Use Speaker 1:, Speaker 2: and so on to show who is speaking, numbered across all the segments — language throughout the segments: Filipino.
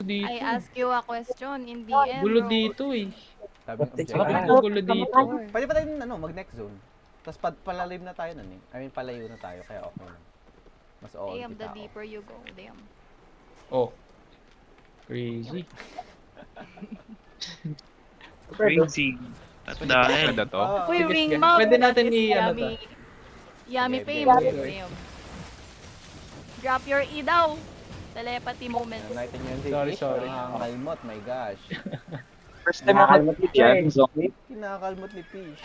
Speaker 1: dito.
Speaker 2: I ask you a question in DM,
Speaker 1: Gulo
Speaker 2: bro.
Speaker 1: dito eh.
Speaker 3: Sabi ng
Speaker 1: Sabi
Speaker 3: objective.
Speaker 1: ko gulo dito.
Speaker 3: Pwede pa tayo mag-next zone. Tapos palalim na tayo nun eh. I mean, palayo na tayo, kaya okay lang. Mas
Speaker 2: Damn,
Speaker 3: oonti
Speaker 2: the
Speaker 3: tao.
Speaker 2: deeper you go, damn.
Speaker 1: Oh. Crazy.
Speaker 4: Crazy. At dahil.
Speaker 5: Maganda to.
Speaker 3: Ah,
Speaker 2: Uy,
Speaker 1: sige,
Speaker 2: ring
Speaker 1: sige.
Speaker 2: mob,
Speaker 1: Pwede
Speaker 2: that
Speaker 1: natin
Speaker 2: is
Speaker 1: i-ano to.
Speaker 2: Yummy
Speaker 3: Okay,
Speaker 2: fame,
Speaker 1: okay.
Speaker 2: damn. Drop your E daw. Telepathy moment.
Speaker 3: Nakita niyo yun si
Speaker 1: Sorry,
Speaker 3: Fish,
Speaker 1: sorry.
Speaker 3: nakakalmot, my gosh.
Speaker 4: First time ako yan.
Speaker 3: Kinakakalmot ni Fish.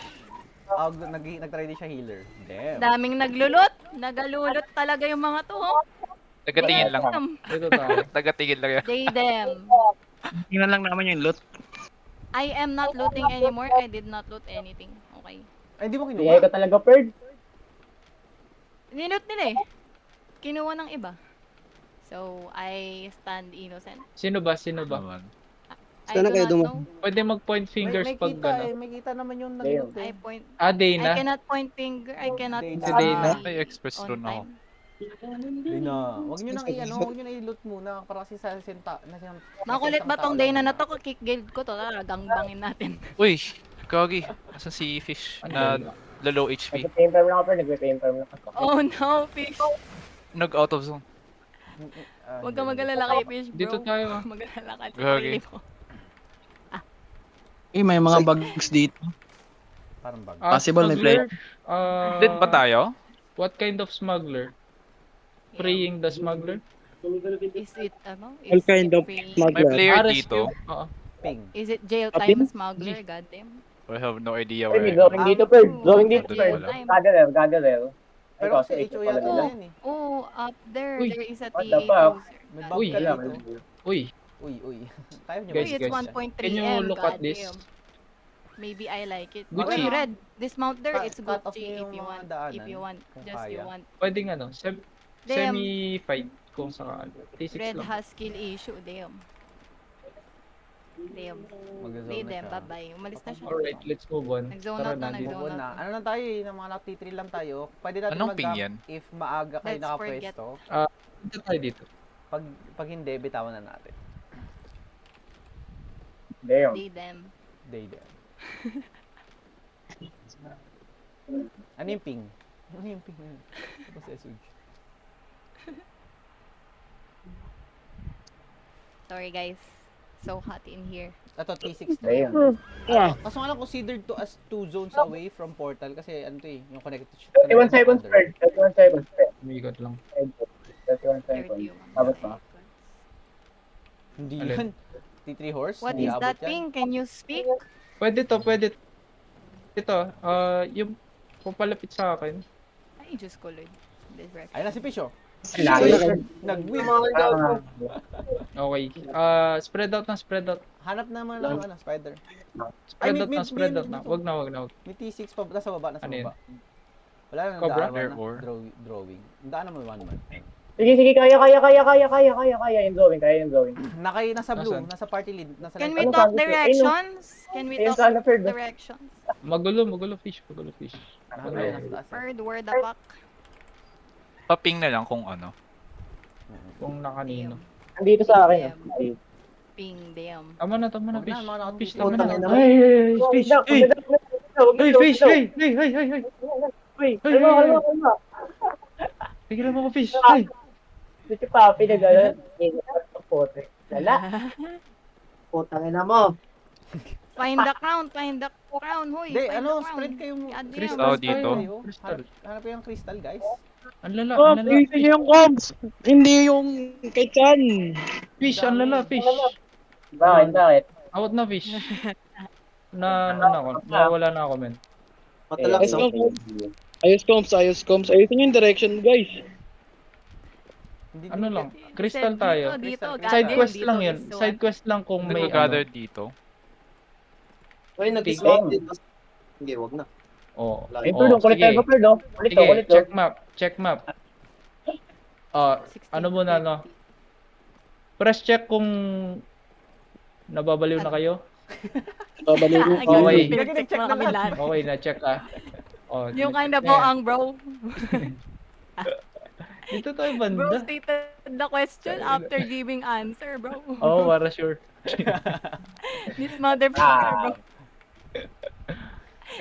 Speaker 3: Nag-try din siya healer. Damn.
Speaker 2: Daming naglulot. Nagalulot talaga yung mga to. Oh.
Speaker 5: Tagatingin lang.
Speaker 2: Damn.
Speaker 1: Dito tayo.
Speaker 5: Tagatingin lang yan.
Speaker 2: They them.
Speaker 4: Tingnan lang naman yung loot.
Speaker 2: I am not looting anymore. I did not loot anything. Okay.
Speaker 3: Ay, hindi mo
Speaker 6: Hindi
Speaker 3: kinuha.
Speaker 6: ka talaga, Perd.
Speaker 2: Niloot nila eh. Kinuha ng iba. So, I stand innocent.
Speaker 1: Sino ba? Sino ba?
Speaker 5: Naman.
Speaker 2: I do not know.
Speaker 1: Pwede mag-point fingers
Speaker 3: May
Speaker 1: pag
Speaker 3: kita
Speaker 1: ano.
Speaker 3: eh, may kita naman yung
Speaker 6: Damn.
Speaker 3: nag-loot
Speaker 2: I
Speaker 3: eh.
Speaker 2: point.
Speaker 1: Ah,
Speaker 2: I
Speaker 1: Dana.
Speaker 2: cannot point finger. I cannot
Speaker 3: Dana.
Speaker 1: Dana.
Speaker 5: Ay, express
Speaker 2: on
Speaker 5: run ako.
Speaker 2: time.
Speaker 3: Hindi na. Huwag nyo nang huwag nyo na i-loot muna para kasi sa
Speaker 2: Makulit ba tong day na to? Kick guild ko to. Gangbangin natin.
Speaker 5: Uy, Kagi. Asa si Fish na low HP?
Speaker 6: Nagpe-pain farm lang ako, Perd. Nagpe-pain farm lang ako.
Speaker 2: Oh no, fish.
Speaker 5: Nag-out of zone.
Speaker 2: Huwag ka mag-alala kay fish, bro.
Speaker 1: Dito tayo.
Speaker 2: Mag-alala ka sa
Speaker 5: Okay.
Speaker 2: sarili mo.
Speaker 4: Eh, may mga bugs dito.
Speaker 3: Parang bag.
Speaker 4: Possible may
Speaker 1: smuggler?
Speaker 5: Dead ba tayo?
Speaker 1: What kind of smuggler? Freeing the smuggler?
Speaker 2: Is it, ano?
Speaker 4: All kind of
Speaker 2: free?
Speaker 4: smuggler.
Speaker 5: May player
Speaker 1: RSQ?
Speaker 5: dito.
Speaker 1: Oo.
Speaker 3: Ping.
Speaker 2: Is it jail
Speaker 4: Apin?
Speaker 2: time smuggler? Goddamn.
Speaker 5: I have no idea
Speaker 6: Perd, may
Speaker 5: where.
Speaker 6: going dito, Perd. Going dito,
Speaker 5: Doon
Speaker 6: Perd.
Speaker 5: wala.
Speaker 6: Gagarel, gagarel.
Speaker 3: Pero
Speaker 6: Ikaw,
Speaker 3: si HO
Speaker 6: pala
Speaker 3: yata
Speaker 6: nila.
Speaker 3: yan eh.
Speaker 2: Oh, up there.
Speaker 1: Uy.
Speaker 2: There is a
Speaker 6: What the
Speaker 2: TA
Speaker 6: fuck?
Speaker 2: closer.
Speaker 3: May
Speaker 2: God
Speaker 3: bug
Speaker 1: Uy.
Speaker 3: ka
Speaker 6: Wala,
Speaker 3: dito.
Speaker 1: Uy,
Speaker 3: Uy. Kaya nyo
Speaker 1: Guys,
Speaker 2: Uy, it's
Speaker 1: guys.
Speaker 2: 1.3
Speaker 1: can you
Speaker 2: M.
Speaker 1: look at this?
Speaker 2: Goddamn. Maybe I like it.
Speaker 1: Gucci.
Speaker 2: Uy, red. Dismount there.
Speaker 3: Cut-
Speaker 2: It's
Speaker 3: cut off
Speaker 2: Gucci
Speaker 3: niyo
Speaker 2: if
Speaker 3: yung
Speaker 2: you
Speaker 3: mga
Speaker 2: want.
Speaker 3: daanan,
Speaker 2: If you want.
Speaker 3: kung
Speaker 2: Just you
Speaker 3: kaya.
Speaker 2: want.
Speaker 1: pwedeng ano,
Speaker 2: Damn.
Speaker 1: semi-fight kung saan. T6
Speaker 2: Red
Speaker 1: lang.
Speaker 2: has skill issue. Damn. Damn.
Speaker 3: Mag-zone
Speaker 2: Lead
Speaker 3: na
Speaker 2: them.
Speaker 3: siya.
Speaker 2: Bye-bye. Umalis na siya.
Speaker 1: Alright, let's move on.
Speaker 2: Nag-zone
Speaker 1: Tara
Speaker 2: out na,
Speaker 1: na,
Speaker 2: nag-zone
Speaker 3: Move on
Speaker 2: out
Speaker 3: na.
Speaker 2: na.
Speaker 3: Ano lang tayo eh, ng mga T3 lang tayo. Pwede natin
Speaker 5: Anong ping yan?
Speaker 3: if maaga kayo
Speaker 2: Let's forget.
Speaker 3: nakapwesto.
Speaker 1: dito tayo dito.
Speaker 3: Pag hindi, bitawan na natin.
Speaker 6: Damn.
Speaker 2: Lead them.
Speaker 3: Day there. Ano yung ping? Ano yung ping na yun? Ano si SUG?
Speaker 2: Sorry guys. So hot in here.
Speaker 3: Ito, T6 to.
Speaker 6: Damn.
Speaker 3: Kaso nga lang considered to as 2 zones away from portal kasi ano to eh, yung connected
Speaker 6: 31 seconds, Perd. 31 seconds, Perd.
Speaker 1: Umigot lang.
Speaker 6: 31 seconds.
Speaker 2: 31.
Speaker 6: Abot pa.
Speaker 3: Hindi
Speaker 1: Alin?
Speaker 3: yan. T3 horse?
Speaker 2: What
Speaker 3: Hindi
Speaker 2: is
Speaker 3: abot
Speaker 2: that
Speaker 3: yan.
Speaker 2: thing? Can you speak?
Speaker 1: Pwede to, pwede. Ito, yung papalapit sa akin.
Speaker 2: Ay, Diyos ko, Lord. Direction.
Speaker 3: Ayun na si Fish oh.
Speaker 6: Lagi.
Speaker 3: Nag-win.
Speaker 1: Okay. Spread out na, spread out.
Speaker 3: Hanap naman lang ano, spider.
Speaker 1: Spread
Speaker 3: Ay,
Speaker 1: out na, spread out na.
Speaker 3: dito.
Speaker 1: Wag na, wag na.
Speaker 3: May T6 pa, nasa baba, nasa
Speaker 1: Ano yun?
Speaker 3: baba. Wala na,
Speaker 1: Cobra?
Speaker 3: daan
Speaker 5: There
Speaker 3: na.
Speaker 5: or?
Speaker 3: Drawing. Daan naman one man.
Speaker 6: Sige, sige, kaya. Yung going, kaya yung going.
Speaker 3: Nasa blue,
Speaker 1: Nasaan?
Speaker 3: nasa party lead, nasa
Speaker 2: Can
Speaker 3: left.
Speaker 2: we
Speaker 6: Ano
Speaker 2: talk
Speaker 6: sabi ko?
Speaker 2: directions? Can we
Speaker 6: Ayun
Speaker 2: talk
Speaker 6: sana, Perd.
Speaker 2: directions?
Speaker 1: Magulo fish, magulo fish.
Speaker 3: Ay, nasa taas.
Speaker 2: Bird, where the fuck?
Speaker 5: Paping na lang kung ano.
Speaker 1: Kung nakanino.
Speaker 6: Andito sa akin. Ayun.
Speaker 2: Ping, damn.
Speaker 1: Tama na,
Speaker 3: Wag
Speaker 1: fish.
Speaker 3: na, mga nakatulog.
Speaker 1: Fish, tama
Speaker 6: Putang
Speaker 1: na.
Speaker 6: ina.
Speaker 1: Hey, fish, hey! Hey, fish,
Speaker 6: Hey!
Speaker 1: hey! Hey, hey, hey, hey!
Speaker 6: Wait,
Speaker 1: Hey,
Speaker 6: kalma,
Speaker 1: hey,
Speaker 6: kalma, kalma.
Speaker 1: Tigilan mo ko, fish. Hey!
Speaker 6: Si Papi na gano'n. Puti. Lala. Putang ina mo.
Speaker 2: Find the crown, find the crown, huy.
Speaker 3: Hindi,
Speaker 2: find
Speaker 3: ano,
Speaker 2: the crown.
Speaker 3: spread kayo mo.
Speaker 2: God damn.
Speaker 1: Crystal
Speaker 5: dito.
Speaker 1: Crystal.
Speaker 3: Hanap kayo ng crystal, guys.
Speaker 1: Ang lala,
Speaker 4: Oh,
Speaker 1: ang lala.
Speaker 4: hindi yung comms. Hindi yung kay Chan.
Speaker 1: Fish, ang lala, fish.
Speaker 6: Bakit?
Speaker 1: Out na, fish. Nawala na ako, men.
Speaker 6: Matalak
Speaker 4: sa- Ayos comms. Ayusin yung direction, guys.
Speaker 3: Hindi
Speaker 1: Ano lang,
Speaker 2: Set
Speaker 1: crystal tayo.
Speaker 2: Dito,
Speaker 3: Crystal.
Speaker 2: God
Speaker 1: Side
Speaker 2: damn,
Speaker 1: quest
Speaker 2: dito
Speaker 1: lang yun.
Speaker 2: is so
Speaker 1: Side quest lang kung
Speaker 5: May
Speaker 1: may
Speaker 5: gather
Speaker 1: ano.
Speaker 5: dito.
Speaker 7: Ay,
Speaker 1: nag-discount
Speaker 7: din. Hindi, wag na.
Speaker 1: Oh,
Speaker 6: Ay, Perd, kulit
Speaker 1: sige.
Speaker 6: tayo, Perd, oh. Kulit to,
Speaker 1: Sige,
Speaker 6: kulit to.
Speaker 1: check map.
Speaker 2: 16,
Speaker 1: Ano muna, no? Press check kung nababaliw na kayo.
Speaker 4: Babalik mo.
Speaker 2: Ay,
Speaker 1: Okay.
Speaker 2: pinag-check mo kami lahat.
Speaker 1: Okay, na-check ah. Oh,
Speaker 2: Yung kind of
Speaker 1: na-check na yan.
Speaker 2: boang, bro.
Speaker 1: Dito tayo
Speaker 2: Bro
Speaker 1: banda.
Speaker 2: stated the question after giving answer, bro.
Speaker 1: Oo, para sure.
Speaker 2: This motherfucker, bro.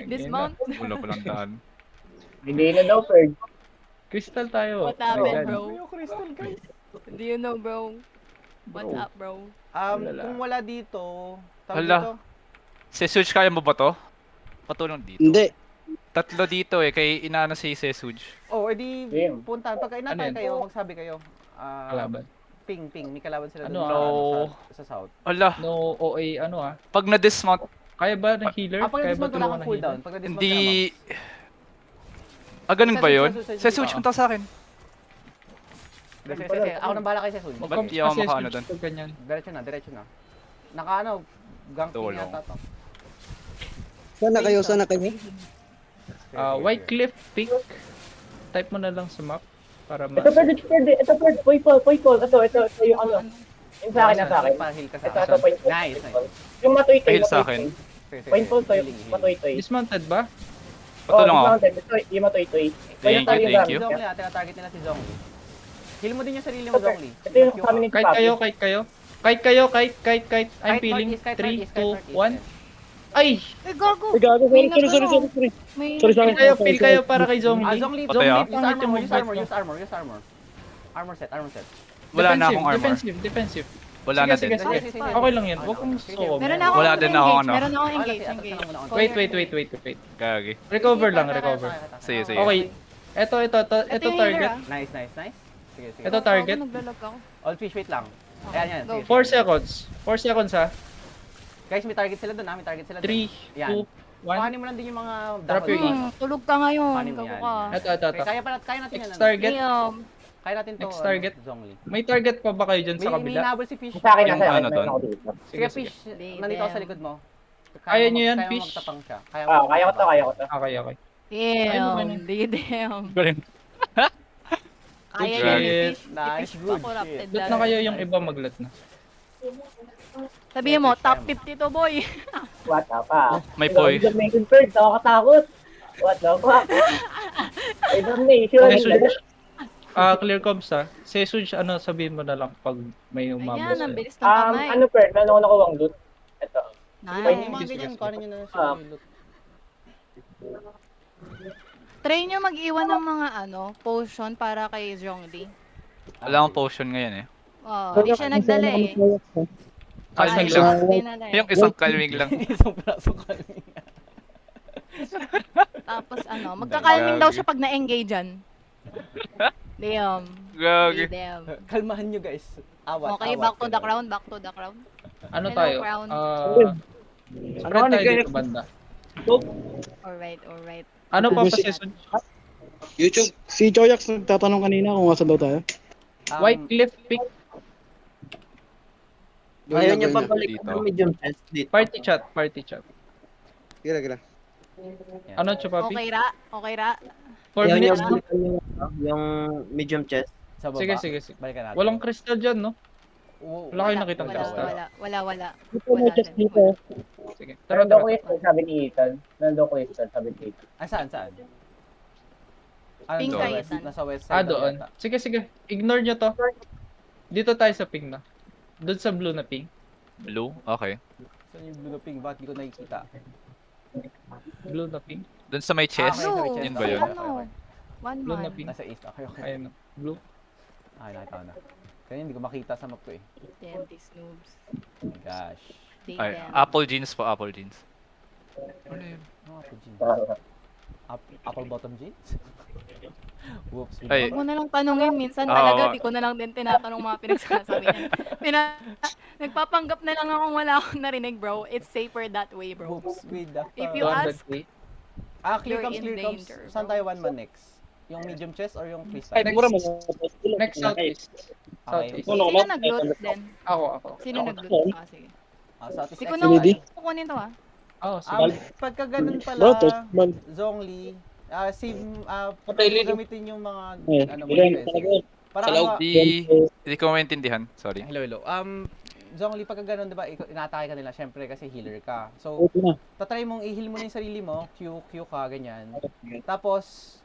Speaker 2: Dismount.
Speaker 5: Wala palang daan.
Speaker 6: Hindi na daw, Ferg.
Speaker 1: Crystal tayo.
Speaker 2: What happened,
Speaker 1: Ayan.
Speaker 2: bro?
Speaker 3: Yung crystal, guys.
Speaker 2: Do you know, bro? What's up, bro?
Speaker 1: Wala.
Speaker 3: Kung wala dito, tawag
Speaker 5: Hala.
Speaker 3: dito.
Speaker 5: Sesuj, kaya mo ba to? Patulong dito.
Speaker 4: Hindi.
Speaker 5: Tatlo dito eh, kay inaano si Sesuj.
Speaker 3: Oh, edi
Speaker 6: Game.
Speaker 3: punta. Pagka
Speaker 1: Ano
Speaker 3: inatay
Speaker 1: yan?
Speaker 3: kayo, magsabi kayo.
Speaker 1: Kalaban.
Speaker 3: Ping. May kalaban sila
Speaker 1: Ano,
Speaker 3: doon sa south.
Speaker 5: Ala,
Speaker 1: No OA, ano ah.
Speaker 5: pag na-dismount,
Speaker 1: Kaya ba ng healer?
Speaker 3: Pag
Speaker 1: Kaya ba
Speaker 3: na-dismount, wala
Speaker 1: tulungan
Speaker 3: kang
Speaker 1: ng
Speaker 3: cooldown.
Speaker 1: healer?
Speaker 3: Pag na-dismount
Speaker 5: hindi...
Speaker 3: ka
Speaker 5: Ganun ba yun?
Speaker 3: Sesuj,
Speaker 5: Sesuj,
Speaker 3: oo.
Speaker 5: punta sa akin.
Speaker 3: ma'am. Sige. Ako nang bahala kay Sesun.
Speaker 5: Ba't di ako makaano doon?
Speaker 1: Ganyan.
Speaker 3: Diretso na. Naka gang
Speaker 5: Tulong.
Speaker 3: yata to.
Speaker 4: Sana kayo.
Speaker 1: White Cliff Peak. Type mo na lang sa map. Para
Speaker 6: Ito, Ferg. Ito, Ferg. Poy Paul. Ito, yung ano. Yung sa akin, sa akin.
Speaker 3: Pa-heal ka sa
Speaker 6: Ito,
Speaker 3: akin.
Speaker 6: point.
Speaker 3: Nice.
Speaker 6: Yung matoy-toy.
Speaker 5: Pahil sa akin.
Speaker 3: Sige.
Speaker 6: Point Paul,
Speaker 3: Healing.
Speaker 6: matoy-toy.
Speaker 1: Dismounted ba?
Speaker 5: Patulong ako.
Speaker 6: Ito, yung matoy-toy.
Speaker 5: Thank you, thank you.
Speaker 3: Zongli, tina-target nila si Zongli. Heal mo din yung sarili mo, Zongli.
Speaker 6: Ito yung kami ni
Speaker 1: Kite kayo. I'm
Speaker 3: Kite
Speaker 1: feeling.
Speaker 3: northeast,
Speaker 1: 3,
Speaker 3: kite
Speaker 1: 2,
Speaker 3: northeast.
Speaker 1: 1. Ay!
Speaker 2: Eh, gago.
Speaker 4: Ay, gago.
Speaker 2: May
Speaker 4: Sorry.
Speaker 2: May...
Speaker 4: Sorry, sorry.
Speaker 1: Feel kayo para kay Zongli.
Speaker 3: Zongli,
Speaker 5: Patay ako.
Speaker 3: use armor. Armor set.
Speaker 5: Wala na akong armor.
Speaker 1: Defensive.
Speaker 5: Wala na
Speaker 1: Sige,
Speaker 5: din.
Speaker 1: sige. Okay lang yan. Huwag kong suko.
Speaker 2: Meron ako
Speaker 5: Wala din ako, ano.
Speaker 2: Meron ako engage.
Speaker 1: Wait.
Speaker 5: Gagi.
Speaker 1: Recover lang.
Speaker 5: Sige.
Speaker 1: Okay. Ito
Speaker 2: yung
Speaker 1: target.
Speaker 2: healer,
Speaker 3: Nice. Sige.
Speaker 1: Ito target.
Speaker 2: Naglalag ako.
Speaker 3: All fish, wait lang. Ayan.
Speaker 2: Go.
Speaker 1: 4 seconds. 4 seconds ha.
Speaker 3: Guys, may target sila doon.
Speaker 1: 3, 2,
Speaker 3: Yan.
Speaker 1: 1.
Speaker 3: Kuhanin mo lang din yung mga
Speaker 1: Drop your
Speaker 3: dahon.
Speaker 2: Tulog ka ngayon.
Speaker 3: Paano mo
Speaker 2: Gago
Speaker 3: yan?
Speaker 2: ka.
Speaker 1: Ito.
Speaker 3: Okay, kaya natin yan.
Speaker 1: Next target.
Speaker 2: Damn.
Speaker 3: Kaya natin to.
Speaker 1: Next target.
Speaker 3: Zongli.
Speaker 1: May target pa ba kayo dyan sa
Speaker 3: May
Speaker 1: kabila?
Speaker 3: hinabol si Fish.
Speaker 6: Sa akin,
Speaker 5: Yung
Speaker 6: nasa akin.
Speaker 5: ano
Speaker 6: Meron
Speaker 5: doon?
Speaker 6: ako dito.
Speaker 3: Sige,
Speaker 1: Sige.
Speaker 3: Fish.
Speaker 2: Damn.
Speaker 3: Nandito ako sa likod mo.
Speaker 1: Kaya nyo yan,
Speaker 3: Kaya
Speaker 1: Fish?
Speaker 3: mo magtapang siya.
Speaker 6: Kaya ko to.
Speaker 1: Okay.
Speaker 2: Damn. Damn.
Speaker 5: Galing.
Speaker 2: Kaya
Speaker 1: Good
Speaker 2: yan ni
Speaker 1: shit.
Speaker 2: Fish.
Speaker 3: Nice,
Speaker 2: Fish
Speaker 3: good
Speaker 2: pa corrupted.
Speaker 3: shit.
Speaker 1: Lat na kayo yung iba maglat na.
Speaker 2: Sabihin mo, top 50 to boy.
Speaker 6: What the fuck?
Speaker 5: May poy.
Speaker 6: Dimension Ferg. Nakakatakot. What the fuck? Ay, damnation.
Speaker 1: Okay, Suj. Clear comms ha. Si Suj, sabihin mo na lang pag may umabot
Speaker 2: Ayan, ang
Speaker 1: sa'yo.
Speaker 2: bilis ng kamay.
Speaker 6: Ano, Ferg? Meron ako nakuwang loot. Ito.
Speaker 3: Yung
Speaker 2: Nice.
Speaker 3: mga ganyan, kuhanin nyo na lang
Speaker 6: Ah.
Speaker 3: sa loot.
Speaker 2: Try nyo mag-iwan ng mga potion para kay Zhongli.
Speaker 5: Wala akong potion ngayon eh.
Speaker 2: Oh, hindi siya nagdala eh.
Speaker 5: Kalming
Speaker 2: Ay,
Speaker 5: lang.
Speaker 2: dinala eh.
Speaker 5: Yung isang kalming lang.
Speaker 3: Isang braso ka.
Speaker 2: Tapos magkakalming daw siya pag na-engagean. Damn.
Speaker 5: Gagi.
Speaker 2: Damn.
Speaker 3: Kalmahan nyo guys. Awat.
Speaker 2: Okay, back to the crown, back to the crown.
Speaker 1: Ano
Speaker 2: Hello,
Speaker 1: tayo?
Speaker 2: Crown.
Speaker 1: Spread tayo dito banda.
Speaker 2: Alright.
Speaker 1: Ano pa si Suj?
Speaker 4: YouTube. Si Joyax nagtatanong kanina kung asan daw tayo.
Speaker 1: White Cliff Peak.
Speaker 7: Ayaw niya
Speaker 4: Doon na.
Speaker 7: pabalik
Speaker 5: Dito.
Speaker 7: ng medium chest dito.
Speaker 1: Party chat.
Speaker 4: Gira.
Speaker 1: Ano, Chupapi?
Speaker 2: Okay ra.
Speaker 1: 4
Speaker 7: Ayaw niya
Speaker 1: minutes.
Speaker 7: balikan yung medium chest.
Speaker 3: Sa baba.
Speaker 1: Sige.
Speaker 3: Balikan natin.
Speaker 1: Walang crystal dyan, no?
Speaker 3: Oo.
Speaker 1: Wala kayo nakitang
Speaker 2: wala,
Speaker 1: crystal.
Speaker 2: wala.
Speaker 4: Ito may chest dito.
Speaker 1: Sige.
Speaker 6: Nandun
Speaker 1: Tara.
Speaker 6: ko yung sabi ni Ethan. Sabi ni Ethan.
Speaker 3: Ah, saan?
Speaker 2: Pink
Speaker 3: nasa
Speaker 2: ka,
Speaker 3: west,
Speaker 2: Ethan.
Speaker 3: nasa west side.
Speaker 1: Doon.
Speaker 3: yata.
Speaker 1: Sige. Ignore nyo to. Dito tayo sa ping na. Doon sa blue na ping.
Speaker 5: Blue? Okay.
Speaker 3: Saan yung blue pink? Bakit di ko nakikita?
Speaker 1: Blue na ping.
Speaker 5: Doon sa may chest.
Speaker 3: Ah, okay.
Speaker 2: No,
Speaker 5: Yun ba yun?
Speaker 2: One
Speaker 1: Blue na
Speaker 2: man.
Speaker 1: ping.
Speaker 3: Nasa east. Okay.
Speaker 1: Ayun. Blue.
Speaker 3: Okay, nakita ko na. Kaya hindi ko makita sa map ko eh.
Speaker 2: Damn, these noobs.
Speaker 3: Oh my gosh.
Speaker 2: They
Speaker 5: Ay,
Speaker 2: damn.
Speaker 5: apple jeans po, apple jeans. Ano yun?
Speaker 3: Ano apple jeans? Apple bottom jeans? Whoops.
Speaker 5: Ay.
Speaker 2: Huwag mo na lang tanungin. Minsan
Speaker 5: Oo.
Speaker 2: talaga, di ko na lang din tinatanong mga pinagsasabi niya. Nagpapanggap na lang akong wala akong narinig, bro. It's safer that way, bro.
Speaker 3: Whoops with the
Speaker 2: If you
Speaker 1: 200
Speaker 2: ask,
Speaker 1: feet.
Speaker 3: clear
Speaker 2: You're
Speaker 3: comes,
Speaker 2: in
Speaker 3: clear comes.
Speaker 2: danger,
Speaker 3: Saan
Speaker 2: bro.
Speaker 3: tayo one man next? Yung medium chest or yung crystal?
Speaker 1: Ay,
Speaker 4: Siguro mo.
Speaker 1: Next southeast.
Speaker 3: Okay.
Speaker 1: Southeast.
Speaker 4: Ano,
Speaker 2: sino nag-loot din?
Speaker 1: Ako.
Speaker 2: Sino
Speaker 4: Ako.
Speaker 2: nag-loot? Ah, sige.
Speaker 3: Southeast
Speaker 2: Hindi ko
Speaker 3: exit
Speaker 2: na
Speaker 4: Ready?
Speaker 3: tayo.
Speaker 2: kukunin to, ah.
Speaker 1: Sige.
Speaker 3: Pagka ganun pala,
Speaker 4: Bro, to. Man.
Speaker 3: Zongli,
Speaker 1: Patay,
Speaker 3: gamitin yung mga, mo,
Speaker 4: Ilan
Speaker 3: defensive.
Speaker 4: talaga.
Speaker 3: Para
Speaker 4: Salaw.
Speaker 3: ano,
Speaker 5: Hindi ko maintindihan. Sorry.
Speaker 3: hello. Zongli, pagka ganun, di ba, inaatake ka nila, syempre kasi healer ka. So,
Speaker 4: Ito na.
Speaker 3: tatry mong i-heal mo na yung sarili mo, Q ka, ganyan. Tapos,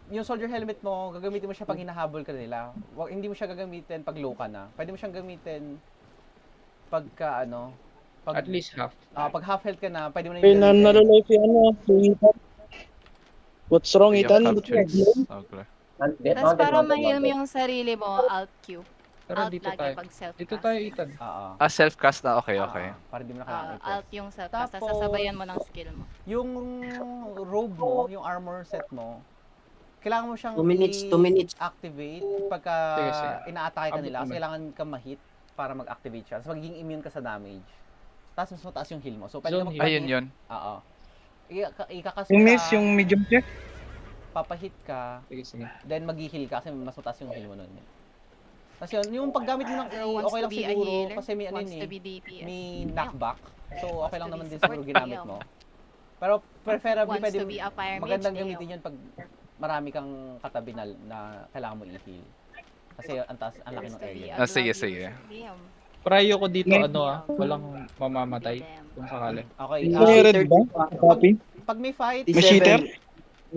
Speaker 3: Yung soldier helmet mo, gagamitin mo siya pag hinahabol ka nila. Hindi mo siya gagamitin pag low ka na. Pwede mo siyang gamitin pagka
Speaker 1: At least half.
Speaker 3: pag half health ka na, pwede mo na
Speaker 4: Okay,
Speaker 3: yung gamitin.
Speaker 4: naloloy si si Ethan. What's wrong,
Speaker 5: Yung
Speaker 4: Ethan?
Speaker 5: captures. Okay.
Speaker 2: Tapos para ma-heal mo yung sarili mo, Alt Q.
Speaker 1: Tara,
Speaker 2: Alt
Speaker 1: dito
Speaker 2: lagi
Speaker 1: tayo.
Speaker 2: pag self-cast.
Speaker 1: Dito tayo, Ethan.
Speaker 3: Oo.
Speaker 5: Self-cast na. Okay, okay.
Speaker 3: Para di mo na kailangan i-press.
Speaker 2: Alt yung self-cast. Tapos
Speaker 3: Tapos,
Speaker 2: sasabayan mo ng skill mo.
Speaker 3: Yung robe mo, yung armor set mo, kailangan mo siyang
Speaker 7: 2 minutes, 2 minutes.
Speaker 3: activate pagka
Speaker 1: Sige, sige.
Speaker 3: ina-atake ka
Speaker 1: Abot
Speaker 3: nila. Kasi
Speaker 1: naman.
Speaker 3: kailangan ka ma-hit para mag-activate siya. Tapos magiging immune ka sa damage. Tapos mas mataas yung heal mo. So, pwede ka
Speaker 1: Zone heal.
Speaker 3: magpa-hit.
Speaker 5: Ayun yun.
Speaker 3: Oo. Ikakas mo
Speaker 4: Yung miss,
Speaker 3: siya,
Speaker 4: yung medium check.
Speaker 3: papahit ka,
Speaker 1: Sige, sige.
Speaker 3: then mag-heal ka kasi mas mataas yung heal mo nun. Tapos yun, yung paggamit mo ng A,
Speaker 2: Wants
Speaker 3: okay
Speaker 2: to
Speaker 3: lang
Speaker 2: be a
Speaker 3: siguro
Speaker 2: healer,
Speaker 3: kasi may ano
Speaker 2: wants
Speaker 3: yun
Speaker 2: to
Speaker 3: eh,
Speaker 2: be DPS.
Speaker 3: may knockback. So, okay lang
Speaker 2: to
Speaker 3: naman
Speaker 2: be
Speaker 3: din
Speaker 2: support,
Speaker 3: siguro ginamit
Speaker 2: AL.
Speaker 3: mo. Pero preferably
Speaker 2: Wants
Speaker 3: pwede
Speaker 2: to be a fire mage,
Speaker 3: magandang
Speaker 2: AL.
Speaker 3: gamitin yun pag marami kang katabi na kailangan mo i-heal. Kasi ang laki
Speaker 2: Wants
Speaker 3: ng
Speaker 2: to be
Speaker 3: area.
Speaker 2: a
Speaker 5: Sige,
Speaker 2: glove
Speaker 5: sige.
Speaker 2: user. Damn.
Speaker 1: Prayo ko dito,
Speaker 4: Next.
Speaker 1: walang mamamatay.
Speaker 2: Damn.
Speaker 1: Kung sakali.
Speaker 3: Okay.
Speaker 4: May red ba? Copy?
Speaker 3: Pag may fight,
Speaker 4: May cheater?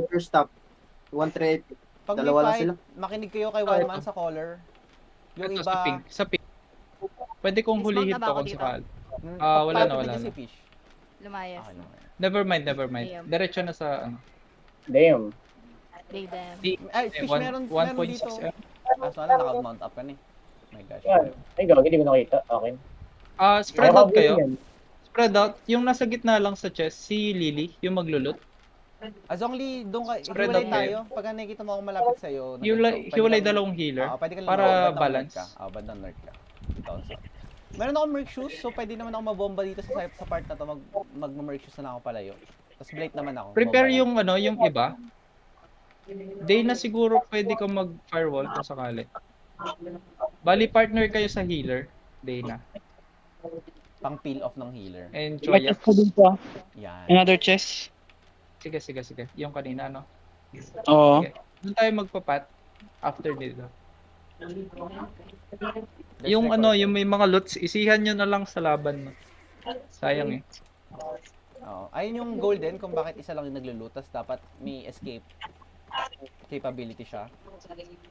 Speaker 7: First stop. 130.
Speaker 3: pag may
Speaker 7: Dalawa lang
Speaker 3: fight,
Speaker 7: sila.
Speaker 3: makinig kayo kay one man sa caller. Yung
Speaker 1: Ito,
Speaker 3: iba,
Speaker 1: sa pink. Sa pink. Pwede kong
Speaker 2: Dismount
Speaker 1: hulihin
Speaker 2: na ba
Speaker 1: to
Speaker 2: ako
Speaker 1: kung
Speaker 2: dito?
Speaker 1: sakali.
Speaker 3: Hmm,
Speaker 1: Wala na, wala
Speaker 3: si
Speaker 1: na.
Speaker 3: Fish.
Speaker 2: Lumayas.
Speaker 3: Okay lang.
Speaker 1: Never mind, never mind.
Speaker 2: Damn.
Speaker 1: Diretso na sa,
Speaker 6: Damn.
Speaker 2: Play them.
Speaker 3: Ay, Fish, meron
Speaker 1: 1.6
Speaker 3: dito.
Speaker 1: M.
Speaker 3: Sana naka-mount up ka na eh. My gosh.
Speaker 6: Yan. Ay, gagi, di ko nakita. Okay.
Speaker 1: Spread out
Speaker 6: Nakakabili
Speaker 1: kayo.
Speaker 6: yan.
Speaker 1: Spread out. Yung nasa gitna lang sa chest, si Lily, yung maglulot.
Speaker 3: As only doon ka,
Speaker 1: Spread
Speaker 3: hiwalay
Speaker 1: out
Speaker 3: tayo. Pag nakikita mo akong malapit sa'yo,
Speaker 1: Hiwalay dalawang healer
Speaker 3: pwede ka
Speaker 1: para
Speaker 3: bandang
Speaker 1: balance.
Speaker 3: north ka. Bandang north ka. Dito ako sa. Meron akong merc shoes, so pwede naman ako mabomba dito sa part na to. Mag-merc shoes na lang ako palayo. Tapos blade naman ako.
Speaker 1: Prepare
Speaker 3: bomba lang.
Speaker 1: yung iba. Day na siguro pwede ka mag-firewall kung sakali. Bali partner kayo sa healer. Day na.
Speaker 3: Pang peel off ng healer.
Speaker 1: And
Speaker 4: May
Speaker 1: Joya.
Speaker 4: chest ko dito.
Speaker 3: Yan.
Speaker 4: Another chest.
Speaker 1: Sige, sige, sige. Yung kanina, no?
Speaker 4: Oo.
Speaker 1: Okay. Doon tayo magpapat after dito.
Speaker 3: Let's
Speaker 1: Yung
Speaker 3: record.
Speaker 1: yung may mga loots, isihan nyo na lang sa laban. No? Sayang eh.
Speaker 3: Oo. Ayun yung golden kung bakit isa lang yung naglo-loot. Tas dapat may escape capability siya.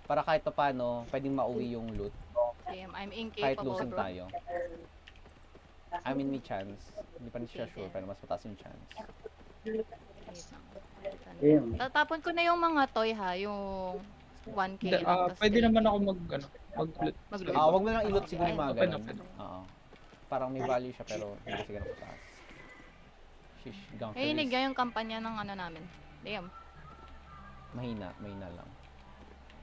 Speaker 3: Para kahit pa paano, pwedeng mauwi yung loot.
Speaker 2: Damn, I'm
Speaker 3: Kahit
Speaker 2: incapable,
Speaker 3: losing
Speaker 2: bro.
Speaker 3: tayo. I mean, may chance. Hindi pa rin siya sure, pero mas mataas yung chance.
Speaker 2: Wait lang.
Speaker 6: Damn.
Speaker 2: Tatapon ko na yung mga toy ha, yung 1K lang. tas
Speaker 1: Pwede
Speaker 2: 3K.
Speaker 1: naman ako mag-loot.
Speaker 2: Mag-loot.
Speaker 3: Wag mo lang i-loot siguro yung mga
Speaker 1: Open,
Speaker 3: ganun.
Speaker 1: open.
Speaker 3: Oo. Parang may value siya, pero hindi kasi ganun kataas. Shish, gang
Speaker 2: Eh, inigay yung kampanya ng ano namin. Damn.
Speaker 3: mahina lang.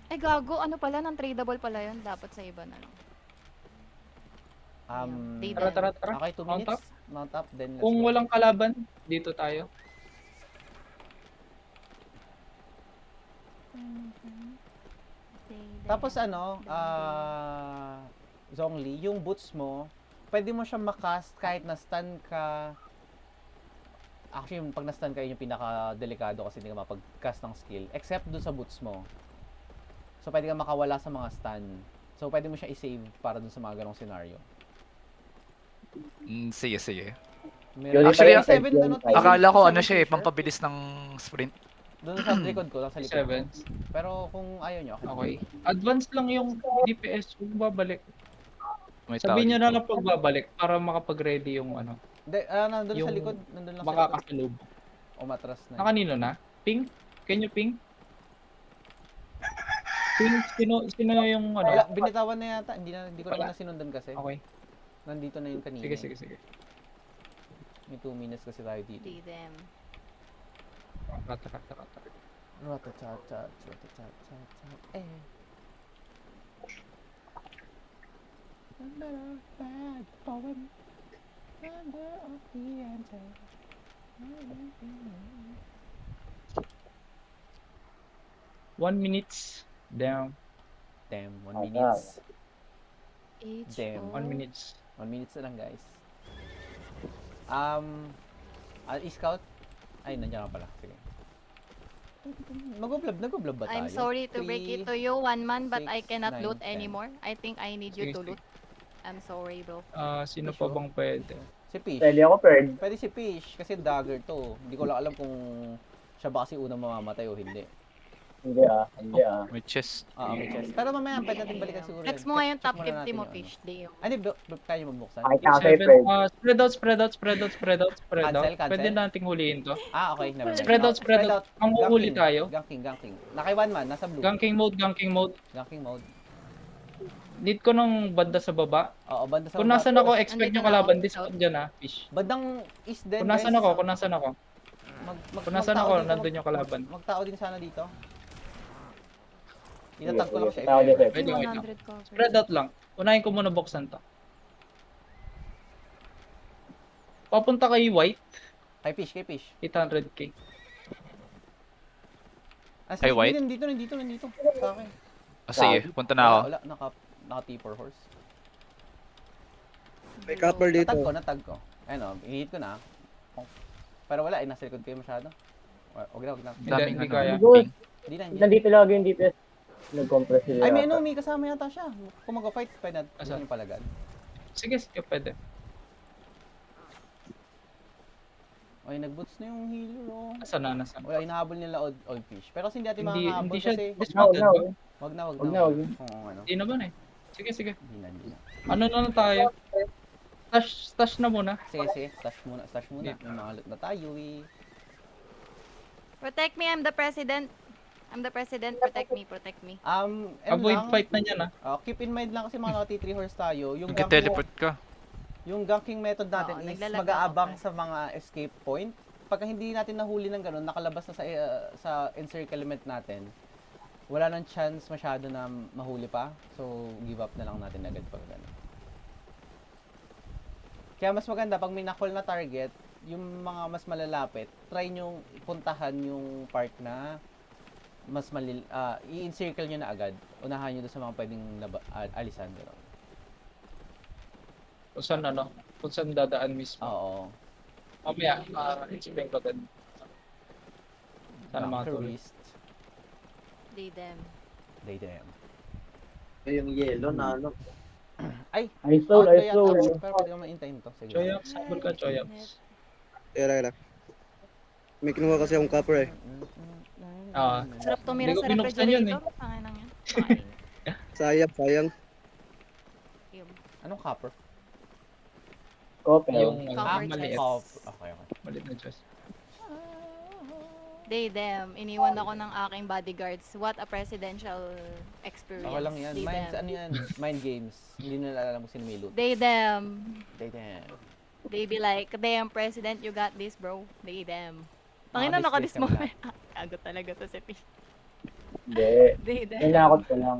Speaker 2: Eh, gago. Ano pala? Non-tradable pala yun. Dapat sa iba na lang. Day
Speaker 1: Tara,
Speaker 2: them.
Speaker 1: tara, tara.
Speaker 3: Okay, 2
Speaker 1: Mount
Speaker 3: minutes.
Speaker 1: up.
Speaker 3: Mount up, then let's
Speaker 1: Kung
Speaker 3: go.
Speaker 1: walang kalaban, dito tayo.
Speaker 2: Day them.
Speaker 3: Tapos Zhongli, yung boots mo, pwede mo siyang makast kahit na-stun ka. Actually, pag na-stun ka, yun yung pinaka-delikado kasi hindi ka mapag-cast ng skill. Except dun sa boots mo. So, pwede ka makawala sa mga stun. So, pwede mo siya i-save para dun sa mga ganong scenario.
Speaker 5: Sige, sige.
Speaker 6: Yun,
Speaker 5: Actually,
Speaker 6: yung side yun, side.
Speaker 5: Akala ko ano siya eh, pampabilis ng sprint.
Speaker 3: Doon sa likod ko, sa likod ko.
Speaker 1: 7.
Speaker 3: Pero kung ayaw nyo,
Speaker 1: Okay. Advance lang yung DPS kung babalik.
Speaker 5: May tao
Speaker 1: Sabihin nyo
Speaker 5: dito.
Speaker 1: na lang pag babalik para makapag-ready yung
Speaker 3: nandun sa
Speaker 1: Yung
Speaker 3: likod. Nandun lang sa likod.
Speaker 1: makakasalub.
Speaker 3: Umatras na.
Speaker 1: Na kanino na? Ping? Can you ping? Ping? Sino yung
Speaker 3: Wala, binitawan na yata. Hindi ko
Speaker 1: Wala.
Speaker 3: na sinundan kasi.
Speaker 1: Okay.
Speaker 3: Nandito na yun kanina.
Speaker 1: Sige, sige, sige.
Speaker 3: May 2 minutes kasi tayo dito.
Speaker 2: Day them.
Speaker 1: Tara.
Speaker 3: Ratatat, eh. Bad poem. Number of the answer.
Speaker 1: 1 minutes. Down.
Speaker 3: Damn, 1 minutes. Damn.
Speaker 1: 1 minutes.
Speaker 3: 1 minutes na lang, guys. E-scout? Ay, nandiyan ka pala. Sige. Nag-vlog ba tayo?
Speaker 2: I'm sorry to break it to you, one man, but I
Speaker 3: 6,
Speaker 2: cannot
Speaker 3: 9,
Speaker 2: loot
Speaker 3: 10.
Speaker 2: anymore. I think I need you
Speaker 1: Sige,
Speaker 2: to
Speaker 1: sige.
Speaker 2: loot. I'm sorry, bro.
Speaker 1: Sino pa bang pwede?
Speaker 3: Si Fish.
Speaker 6: Pwede ako, Perd.
Speaker 3: Pwede si Fish kasi dagger to. Hindi ko lang alam kung Siya ba kasi unang mamamatay o hindi?
Speaker 6: Hindi ah, hindi ah.
Speaker 5: May chest.
Speaker 3: Oo, may chest. Pero mamaya, pwede natin balikan siguro
Speaker 2: Flex
Speaker 3: yan.
Speaker 2: mo nga yung
Speaker 3: Check
Speaker 2: top
Speaker 3: muna
Speaker 2: 50
Speaker 3: natin
Speaker 2: mo,
Speaker 3: yung
Speaker 2: fish. Di yung...
Speaker 3: Ano, kaya mo mabuksan?
Speaker 6: Pakita ka kay
Speaker 1: 7,
Speaker 6: Fred.
Speaker 1: spread out, spread out, spread out, spread out, spread out.
Speaker 3: Cancel, cancel.
Speaker 1: Pwede nating huliin to.
Speaker 3: Ah, okay. Never mind.
Speaker 1: Spread out, spread out. Manghuhuli
Speaker 3: Ganking,
Speaker 1: tayo.
Speaker 3: Ganking. Naka one man, nasa blue.
Speaker 1: Ganking mode, ganking mode.
Speaker 3: Ganking mode.
Speaker 1: Need ko nung banda sa baba.
Speaker 3: Oo, banda sa
Speaker 1: Kung
Speaker 3: baba.
Speaker 1: nasan ako, expect
Speaker 2: Andito
Speaker 1: nyo
Speaker 2: na
Speaker 1: kalaban.
Speaker 2: ako.
Speaker 1: Discount dyan ha, fish.
Speaker 3: Bandang east din.
Speaker 1: Kung nasan
Speaker 3: guys.
Speaker 1: ako, kung nasan ako. Kung nasan
Speaker 3: magtao
Speaker 1: ako,
Speaker 3: dito,
Speaker 1: nandun yung kalaban.
Speaker 3: Magtao din sana dito. Itatag ko lang siya.
Speaker 6: Tao ni Fred.
Speaker 1: Wait lang, wait lang.
Speaker 2: 100 cover.
Speaker 1: Spread out lang. Unahin ko muna buksan to. Papunta kay White,
Speaker 3: Kay fish.
Speaker 1: 800k.
Speaker 3: Ah,
Speaker 5: Ay, white?
Speaker 3: Nandito. Sa akin.
Speaker 5: Ah, sige, punta na ako.
Speaker 3: Wala, naka T4 horse.
Speaker 4: May copper dito.
Speaker 3: Natag ko. Ayun o, i-hit ko na. Pero wala, nasa likod kayo masyado. Wag na.
Speaker 5: Daming
Speaker 1: Hindi
Speaker 5: ano,
Speaker 1: kaya.
Speaker 5: ping.
Speaker 3: Hindi na.
Speaker 6: Nandito lagi yung DPS. Nag-compress sila.
Speaker 3: Ay, may
Speaker 6: yata.
Speaker 3: enemy, kasama yata siya. Kung mag-fight, pwede natin
Speaker 1: Asan?
Speaker 3: yung palagan.
Speaker 1: Sige, pwede.
Speaker 3: Ay, nag-boots na yung healer oh.
Speaker 1: Nasaan na.
Speaker 3: Wala, hinahabol nila old fish. Pero kasi hindi natin
Speaker 1: Hindi,
Speaker 3: makahabol
Speaker 1: hindi siya
Speaker 3: kasi...
Speaker 1: dismounted ba?
Speaker 3: Wag na.
Speaker 6: Wag na.
Speaker 3: Oo, ano.
Speaker 1: Hindi naman eh. Sige.
Speaker 3: Hindi na.
Speaker 1: Ano na lang tayo? Stash na muna.
Speaker 3: Sige. Stash muna. May mga loot na tayo eh.
Speaker 2: Protect me, I'm the president. Protect me.
Speaker 3: Ano
Speaker 1: Avoid
Speaker 3: lang,
Speaker 1: fight na yan
Speaker 3: keep in mind lang kasi mga naka-T3 horse tayo. Yung
Speaker 5: Nag-teleport ka.
Speaker 3: Yung ganking method natin
Speaker 2: Oo,
Speaker 3: is
Speaker 2: naglalagay
Speaker 3: mag-aabang
Speaker 2: ako.
Speaker 3: sa mga escape point. Pagka hindi natin nahuli ng ganun, nakalabas na sa encirclement natin, wala nang chance masyado na mahuli pa. So, give up na lang natin agad pag ganun. Kaya mas maganda, pag may na-call na target, yung mga mas malalapit, try nyo puntahan yung part na mas i-encircle nyo na agad. Unahan nyo doon sa mga pwedeng alisan. Gano'n.
Speaker 1: Kung saan dadaan mismo.
Speaker 3: Oo.
Speaker 1: Mamaya, explain ko din. Sana mga
Speaker 3: Bunker
Speaker 1: tuloy.
Speaker 3: West.
Speaker 2: They them.
Speaker 3: They them.
Speaker 7: Yung yellow na ano.
Speaker 3: Ay!
Speaker 6: Ay, soul.
Speaker 3: Pero pwede ko ma-intain to. Sige.
Speaker 1: Choyax, sabol ka Choyax.
Speaker 4: Era. May kinuha kasi akong copper eh.
Speaker 1: Ah.
Speaker 2: Sarap tumira
Speaker 1: Hindi ko
Speaker 2: sa
Speaker 1: binuksan yun,
Speaker 2: refrigerator. Panginang yan.
Speaker 4: Sayang.
Speaker 2: Yun.
Speaker 3: Anong copper?
Speaker 6: Copper.
Speaker 1: Yung
Speaker 2: Cover
Speaker 1: maliit.
Speaker 2: chest.
Speaker 3: Okay.
Speaker 1: Maliit na chest.
Speaker 2: They them. Iniwan ako ng aking bodyguards. What a presidential experience.
Speaker 3: Okay lang yan.
Speaker 2: They them.
Speaker 3: Mind games. Hindi nila alam kung sino may loot.
Speaker 2: They them.
Speaker 3: They them.
Speaker 2: They be like, damn president, you got this, bro. They them. Tangina,
Speaker 3: Nakadisplace
Speaker 2: nakadis
Speaker 3: kami
Speaker 2: mo.
Speaker 3: lahat.
Speaker 2: Kago talaga to si Fish.
Speaker 6: Hindi.
Speaker 2: They them.
Speaker 6: Kailangan ko lang.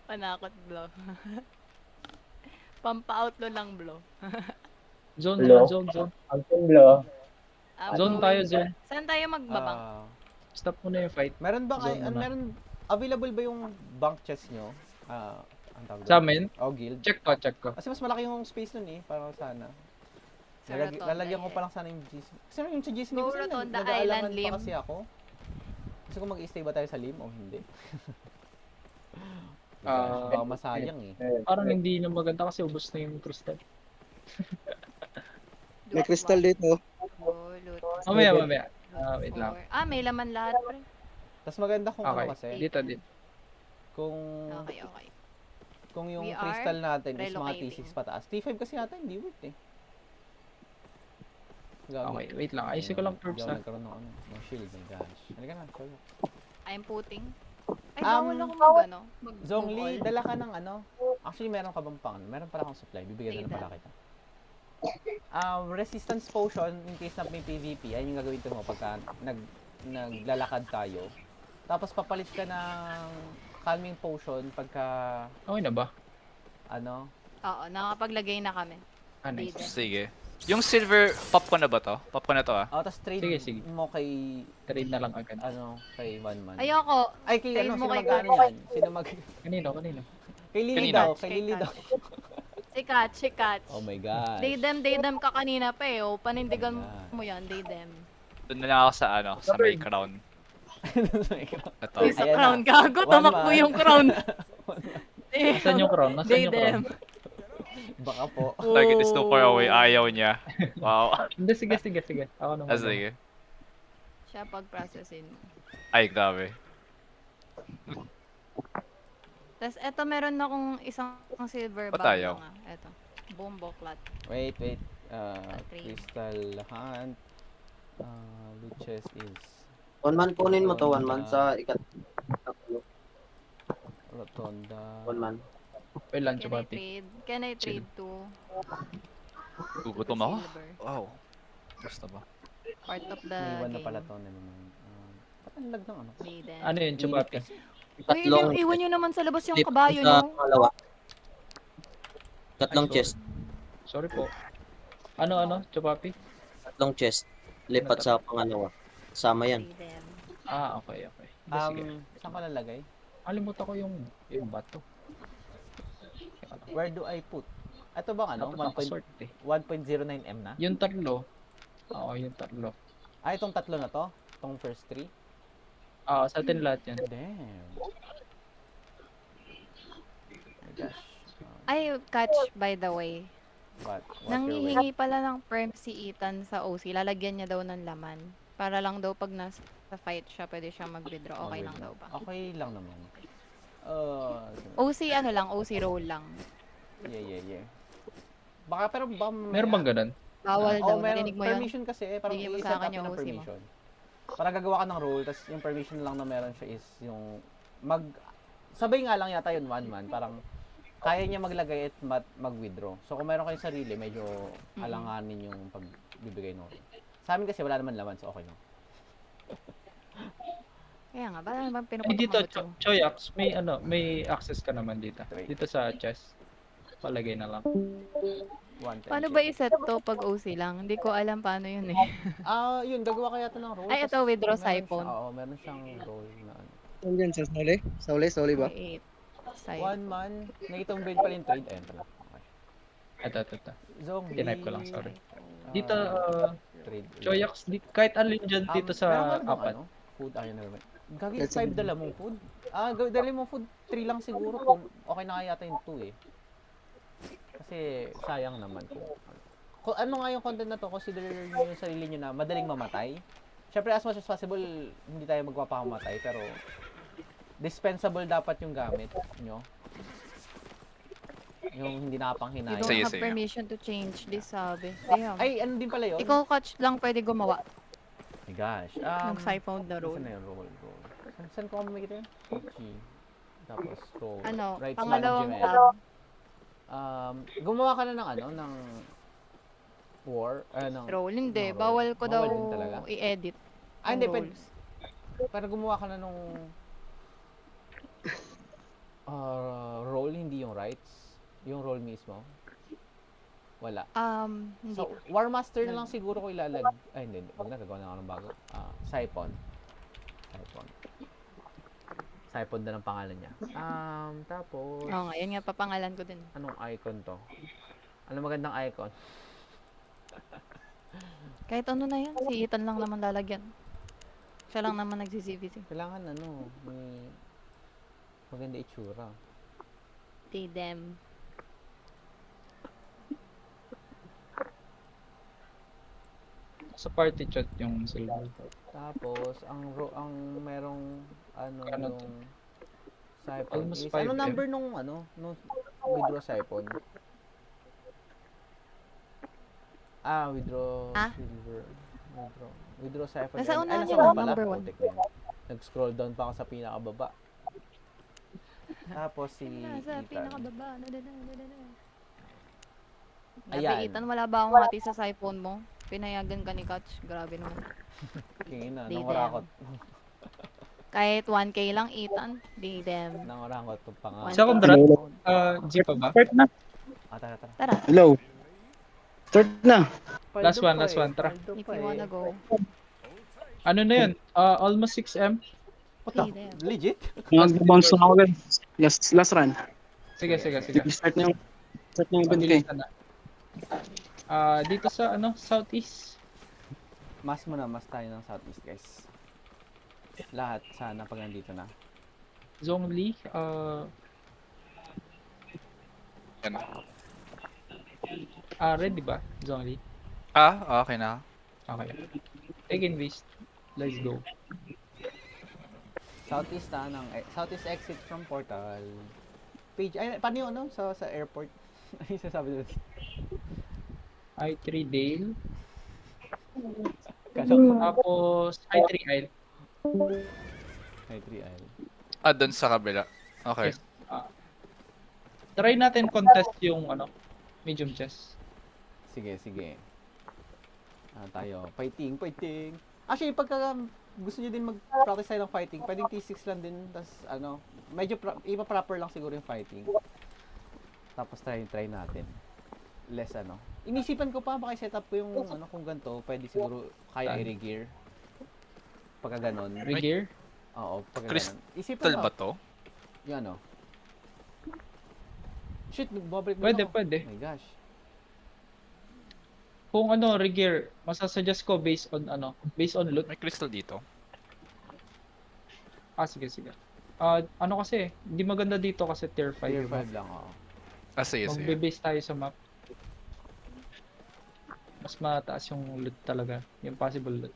Speaker 2: Panakot, blow. Pampa-outlo lang, blow.
Speaker 1: Zone.
Speaker 6: Ang tumblo.
Speaker 1: Zone tayo, zone.
Speaker 2: Saan tayo magbabang?
Speaker 1: Stop muna yung fight.
Speaker 3: Meron ba
Speaker 1: Zone muna.
Speaker 3: available ba yung bank chest nyo? Ang tawag
Speaker 1: Sa
Speaker 3: doon?
Speaker 1: amin,
Speaker 3: Guild.
Speaker 1: check ko.
Speaker 3: Kasi mas malaki yung space nun eh, para sana.
Speaker 2: Sa Rotonda,
Speaker 3: Lalagyan ko
Speaker 2: yes.
Speaker 3: pa lang sana yung GC. Kasi yung sa GC
Speaker 2: Go
Speaker 3: kasi
Speaker 2: Rotonda,
Speaker 3: nag-aalangan
Speaker 2: Island,
Speaker 3: pa
Speaker 2: Lim.
Speaker 3: kasi ako. Gusto ko mag-stay ba tayo sa Lim o hindi? Baka masayang eh.
Speaker 1: Parang hindi na maganda kasi ubos na yung crystal.
Speaker 4: May crystal dito.
Speaker 2: Oh, loot.
Speaker 1: Mamaya. Wait lang.
Speaker 2: May laman lahat, pre.
Speaker 3: Tapos maganda kung ano
Speaker 1: Okay,
Speaker 3: kasi,
Speaker 1: dito.
Speaker 3: kung
Speaker 2: Okay.
Speaker 3: kung yung
Speaker 2: We are
Speaker 3: crystal natin is mga
Speaker 2: relocating.
Speaker 3: T6 pataas. T5 kasi yata hindi worth eh.
Speaker 1: Okay, wait lang. Ayusin ko lang
Speaker 3: Hindi
Speaker 1: props
Speaker 3: ako
Speaker 1: ha.
Speaker 3: nagkaroon ng shield, my gosh. Halika na, show you.
Speaker 2: I'm putting. Ay,
Speaker 3: Um,
Speaker 2: bawal ako mag
Speaker 3: Zhongli, dala ka ng ano? Actually, meron ka bang pang? Meron pala akong supply. Bibigyan na pala kita. Resistance potion in case na may PvP. Yan yung gagawin mo pagka naglalakad tayo. Tapos papalit ka ng calming potion pagka
Speaker 1: Okay na ba?
Speaker 3: ano?
Speaker 2: Oo, nakapaglagay na kami.
Speaker 1: Nice.
Speaker 2: Dito.
Speaker 5: Sige. Yung silver, pop ko na ba to? Pop ko na to
Speaker 3: Tapos trade
Speaker 1: Sige.
Speaker 3: mo kay
Speaker 1: Trade na lang agad.
Speaker 3: kay one man.
Speaker 2: Ayoko.
Speaker 3: Ay, kay
Speaker 2: trade
Speaker 3: ano,
Speaker 2: mo
Speaker 3: sino
Speaker 2: kay
Speaker 3: mag-ano yan? Sino mag...
Speaker 1: Kanino?
Speaker 3: Kay Lily
Speaker 5: Kanina.
Speaker 3: daw, kay Lily daw.
Speaker 2: Si Catch.
Speaker 3: Oh my gosh.
Speaker 2: They them ka kanina pa eh. Oh, panindigan
Speaker 3: Oh my God.
Speaker 2: mo yan, they them.
Speaker 5: Doon na lang ako sa sa may crown. Ito.
Speaker 2: Uy, sa
Speaker 3: Ayan
Speaker 2: crown,
Speaker 3: na.
Speaker 2: gago,
Speaker 3: One
Speaker 2: tumakbo
Speaker 3: man.
Speaker 2: yung crown.
Speaker 1: Nasaan yung crown?
Speaker 2: They them.
Speaker 3: Baka po.
Speaker 5: Target is too far away. Ayaw niya. Wow.
Speaker 1: Hindi, sige. Ako naman.
Speaker 5: Sige.
Speaker 2: siya pag-processin mo.
Speaker 5: Ay, grabe.
Speaker 2: Tapos eto meron akong isang silver
Speaker 5: Ba't
Speaker 2: bowl
Speaker 5: ayaw?
Speaker 2: lang Eto. Bombo clat.
Speaker 3: Wait.
Speaker 2: Trade.
Speaker 3: Crystal Hunt. Luches is
Speaker 7: 1 man kunin mo to, 1 man sa
Speaker 3: Rotonda.
Speaker 7: 1 man.
Speaker 1: Okay lang,
Speaker 2: Can I
Speaker 1: Chupapi.
Speaker 2: trade? Can I
Speaker 1: Chill.
Speaker 2: trade to
Speaker 5: Gugutom ako.
Speaker 2: silver?
Speaker 5: Wow. Gusto ba?
Speaker 2: Part of the
Speaker 3: May iwan na
Speaker 2: game.
Speaker 3: pala to. Never mind. Ba't ang lag ng ano?
Speaker 2: Maiden.
Speaker 1: Ano yun, Chupapi?
Speaker 2: Uy, iwan nyo naman sa labas yung
Speaker 6: Flip
Speaker 2: kabayo
Speaker 6: sa
Speaker 2: nyo.
Speaker 6: pangalawa. Tatlong
Speaker 1: Ay,
Speaker 6: chest.
Speaker 1: Sorry po. Ano, Chupapi?
Speaker 6: Tatlong chest. Lipat sa pangalawa. Sama yan.
Speaker 2: Maiden.
Speaker 1: Ah, okay. Sige.
Speaker 3: Saan ko lalagay?
Speaker 1: Kalimutan ko yung bato.
Speaker 3: Where do I put? Ito bang ano?
Speaker 1: Dapat nakasort eh.
Speaker 3: 1.09M na?
Speaker 1: Yung tatlo. Oo, yung tatlo.
Speaker 3: Itong tatlo na to? Itong first three?
Speaker 1: Sa atin lahat yan.
Speaker 3: Damn. My gosh.
Speaker 2: Ay, catch by the way.
Speaker 3: What's your way?
Speaker 2: Nanghihingi pala ng perm si Ethan sa OC. Lalagyan niya daw ng laman. Para lang daw pag nasa fight siya, pwede siya mag-withdraw. Okay lang daw ba?
Speaker 3: Okay lang naman.
Speaker 2: OC ano lang, OC roll lang.
Speaker 3: Yeah. Baka pero ba
Speaker 1: Meron bang ganun?
Speaker 2: Bawal daw,
Speaker 3: meron.
Speaker 2: narinig mo yun?
Speaker 3: Permission kasi, parang
Speaker 2: Bigyan mo
Speaker 3: i-set
Speaker 2: sa akin
Speaker 3: up
Speaker 2: yung
Speaker 3: ng
Speaker 2: OC mo.
Speaker 3: permission. Para gagawa ka ng role, tapos yung permission lang na meron siya is yung sabay nga lang yata yun, 1 man, parang kaya niya maglagay at mag-withdraw. So kung meron kayong sarili, medyo alanganin yung pagbibigay ng role. Sa amin kasi wala naman laman, so okay lang.
Speaker 2: Kaya nga, bala naman
Speaker 1: Ay,
Speaker 2: pinuputok
Speaker 1: dito,
Speaker 2: mo
Speaker 1: Choyax, may access ka naman dito. Dito sa chest. Palagay na lang.
Speaker 2: Paano ba i-set to pag OC lang? Hindi ko alam paano yun eh.
Speaker 3: Yun, gagawa kaya ito ng role.
Speaker 2: Ay,
Speaker 3: tas
Speaker 2: ito, withdraw
Speaker 3: meron siya-
Speaker 2: siphon.
Speaker 3: Oo, meron siyang role na ano.
Speaker 4: Yan sa Soli? Soli ba?
Speaker 2: Create. Side.
Speaker 3: 1 man, na itong build pala yung trade. Ayun pala. Okay.
Speaker 1: Ito.
Speaker 3: Zong,
Speaker 1: Tinype ko lang, sorry.
Speaker 3: Ah,
Speaker 1: Dito,
Speaker 3: trade.
Speaker 1: Choyax, kahit alin dyan dito sa
Speaker 3: meron ka na bang
Speaker 1: apat.
Speaker 3: ano? Food, ayun na naman. Gagi,
Speaker 4: Let's
Speaker 3: 5 dala mong food? Dala mong food, 3 lang siguro kung okay na kaya yata yung 2 eh. Kasi sayang naman kung ano nga yung content na to, consider nyo yung sarili nyo na madaling mamatay. Syempre as much as possible, hindi tayo magpapakamatay, pero dispensable dapat yung gamit nyo. Yung hindi
Speaker 2: You
Speaker 3: nakapanghinayang.
Speaker 2: don't
Speaker 5: Sige,
Speaker 2: have
Speaker 5: sige.
Speaker 2: permission to change this, sabi. Damn.
Speaker 3: Ay, ano din pala yun?
Speaker 2: Ikaw catch lang pwede gumawa
Speaker 3: My gosh.
Speaker 2: ng siphon na roll.
Speaker 3: Saan na yung roll? Saan ko makikita yun? G. Tapos roll.
Speaker 2: Ano,
Speaker 3: Right
Speaker 2: pangalawang
Speaker 3: slide,
Speaker 2: tab.
Speaker 3: Gumawa ka na ng ano, ng war, ng
Speaker 2: Roll, hindi.
Speaker 3: ng roll.
Speaker 2: Bawal ko daw
Speaker 3: Bawal din talaga?
Speaker 2: i-edit.
Speaker 3: Hindi,
Speaker 2: yung
Speaker 3: pwede.
Speaker 2: rolls.
Speaker 3: Para gumawa ka na nung role, hindi yung rights. Yung role mismo. Wala.
Speaker 2: Hindi.
Speaker 3: So, War Master na lang siguro ko ilalag. Ay, hindi. Huwag na, gagawa na ako ng bago. Siphon. Siphon na ng pangalan niya. Tapos,
Speaker 2: Oo nga, yan nga papangalan ko din.
Speaker 3: anong icon to? Ano magandang icon?
Speaker 2: Kahit ano na yan, si Ethan lang naman lalagyan. Siya lang naman nagsi-CVC.
Speaker 3: Kailangan ano, may maganda itsura.
Speaker 2: They them.
Speaker 1: Sa party chat yung silver.
Speaker 3: Tapos, ang merong ano
Speaker 1: Ano
Speaker 3: yung
Speaker 1: to?
Speaker 3: siphon
Speaker 1: Almost
Speaker 3: is,
Speaker 1: 5M.
Speaker 3: ano number nung withdraw siphon? Withdraw silver. Withdraw siphon.
Speaker 2: Nasa
Speaker 3: Ay,
Speaker 2: unahan
Speaker 3: nasa
Speaker 2: niya
Speaker 3: una
Speaker 2: lang,
Speaker 3: pala.
Speaker 2: number 1.
Speaker 3: Putik na yun. Nag-scroll down pa ako sa pinakababa. Tapos si
Speaker 2: Nasa
Speaker 3: Ethan.
Speaker 2: pinakababa. Grabe,
Speaker 3: Ayan.
Speaker 2: Ethan, wala ba akong hati sa siphon mo? Pinayagan ka ni Catch. Grabe naman.
Speaker 3: Tingin na,
Speaker 2: Di
Speaker 3: nangurakot.
Speaker 2: Kahit 1K lang, Ethan. Di them.
Speaker 3: Nangurakot itong pangalan.
Speaker 1: Sa Kondrat, G pa ba?
Speaker 4: Start na.
Speaker 3: Tara.
Speaker 2: Tara,
Speaker 4: Hello. Start na.
Speaker 1: Last one, tara.
Speaker 2: if you wanna go.
Speaker 1: Ano na yun? Almost 6M?
Speaker 2: Di them.
Speaker 3: Legit?
Speaker 4: Mag-bounce na ako agad. Last run.
Speaker 1: Sige.
Speaker 4: Start na yung event ko.
Speaker 1: Pabilisan na. Dito sa southeast.
Speaker 3: Mas tayo ng Southeast, guys. Lahat sana pag nandito na.
Speaker 1: Zhongli.
Speaker 5: Yan.
Speaker 1: Ready ba? Zhongli.
Speaker 5: Okay na.
Speaker 1: Okay. Take invest. Let's go.
Speaker 3: Southeast Southeast exit from portal. Page, ay, paano yung ano, sa airport? Ay, sasabi doon.
Speaker 1: I3 Dale.
Speaker 3: Kaloko.
Speaker 1: Tapos I3 Isle.
Speaker 3: Ay, 3 aisle.
Speaker 5: Doon sa kabila. Okay.
Speaker 1: Yes. Try natin contest yung ano, medium chess.
Speaker 3: Sige. Tayo. Fighting. Actually, pagka gusto nyo din mag-practice tayo ng fighting, pwedeng T6 lang din, tas ano, medyo iba proper lang siguro yung fighting. Tapos try natin. Less ano. Inisipan ko pa, baka set up ko yung ano, kung ganito, pwede siguro kaya
Speaker 1: Saan?
Speaker 3: i-regear. Pagka ganon.
Speaker 1: Regear.
Speaker 3: Oo, pagka
Speaker 5: Crystal
Speaker 3: ganon. Isipan
Speaker 5: Tal
Speaker 3: mo.
Speaker 5: ba to?
Speaker 3: Yung ano. Shit, bumabalik na
Speaker 1: Pwede,
Speaker 3: ako.
Speaker 1: pwede.
Speaker 3: Oh my gosh.
Speaker 1: Kung ano, regear, masasuggest ko based on loot.
Speaker 5: May crystal dito.
Speaker 1: Sige. Ano kasi, hindi maganda dito kasi tier 5
Speaker 3: Tier
Speaker 1: yung map.
Speaker 3: 5 lang, oo.
Speaker 5: Sige.
Speaker 1: Magbe-base tayo sa map. Mas mataas yung loot talaga, yung possible loot.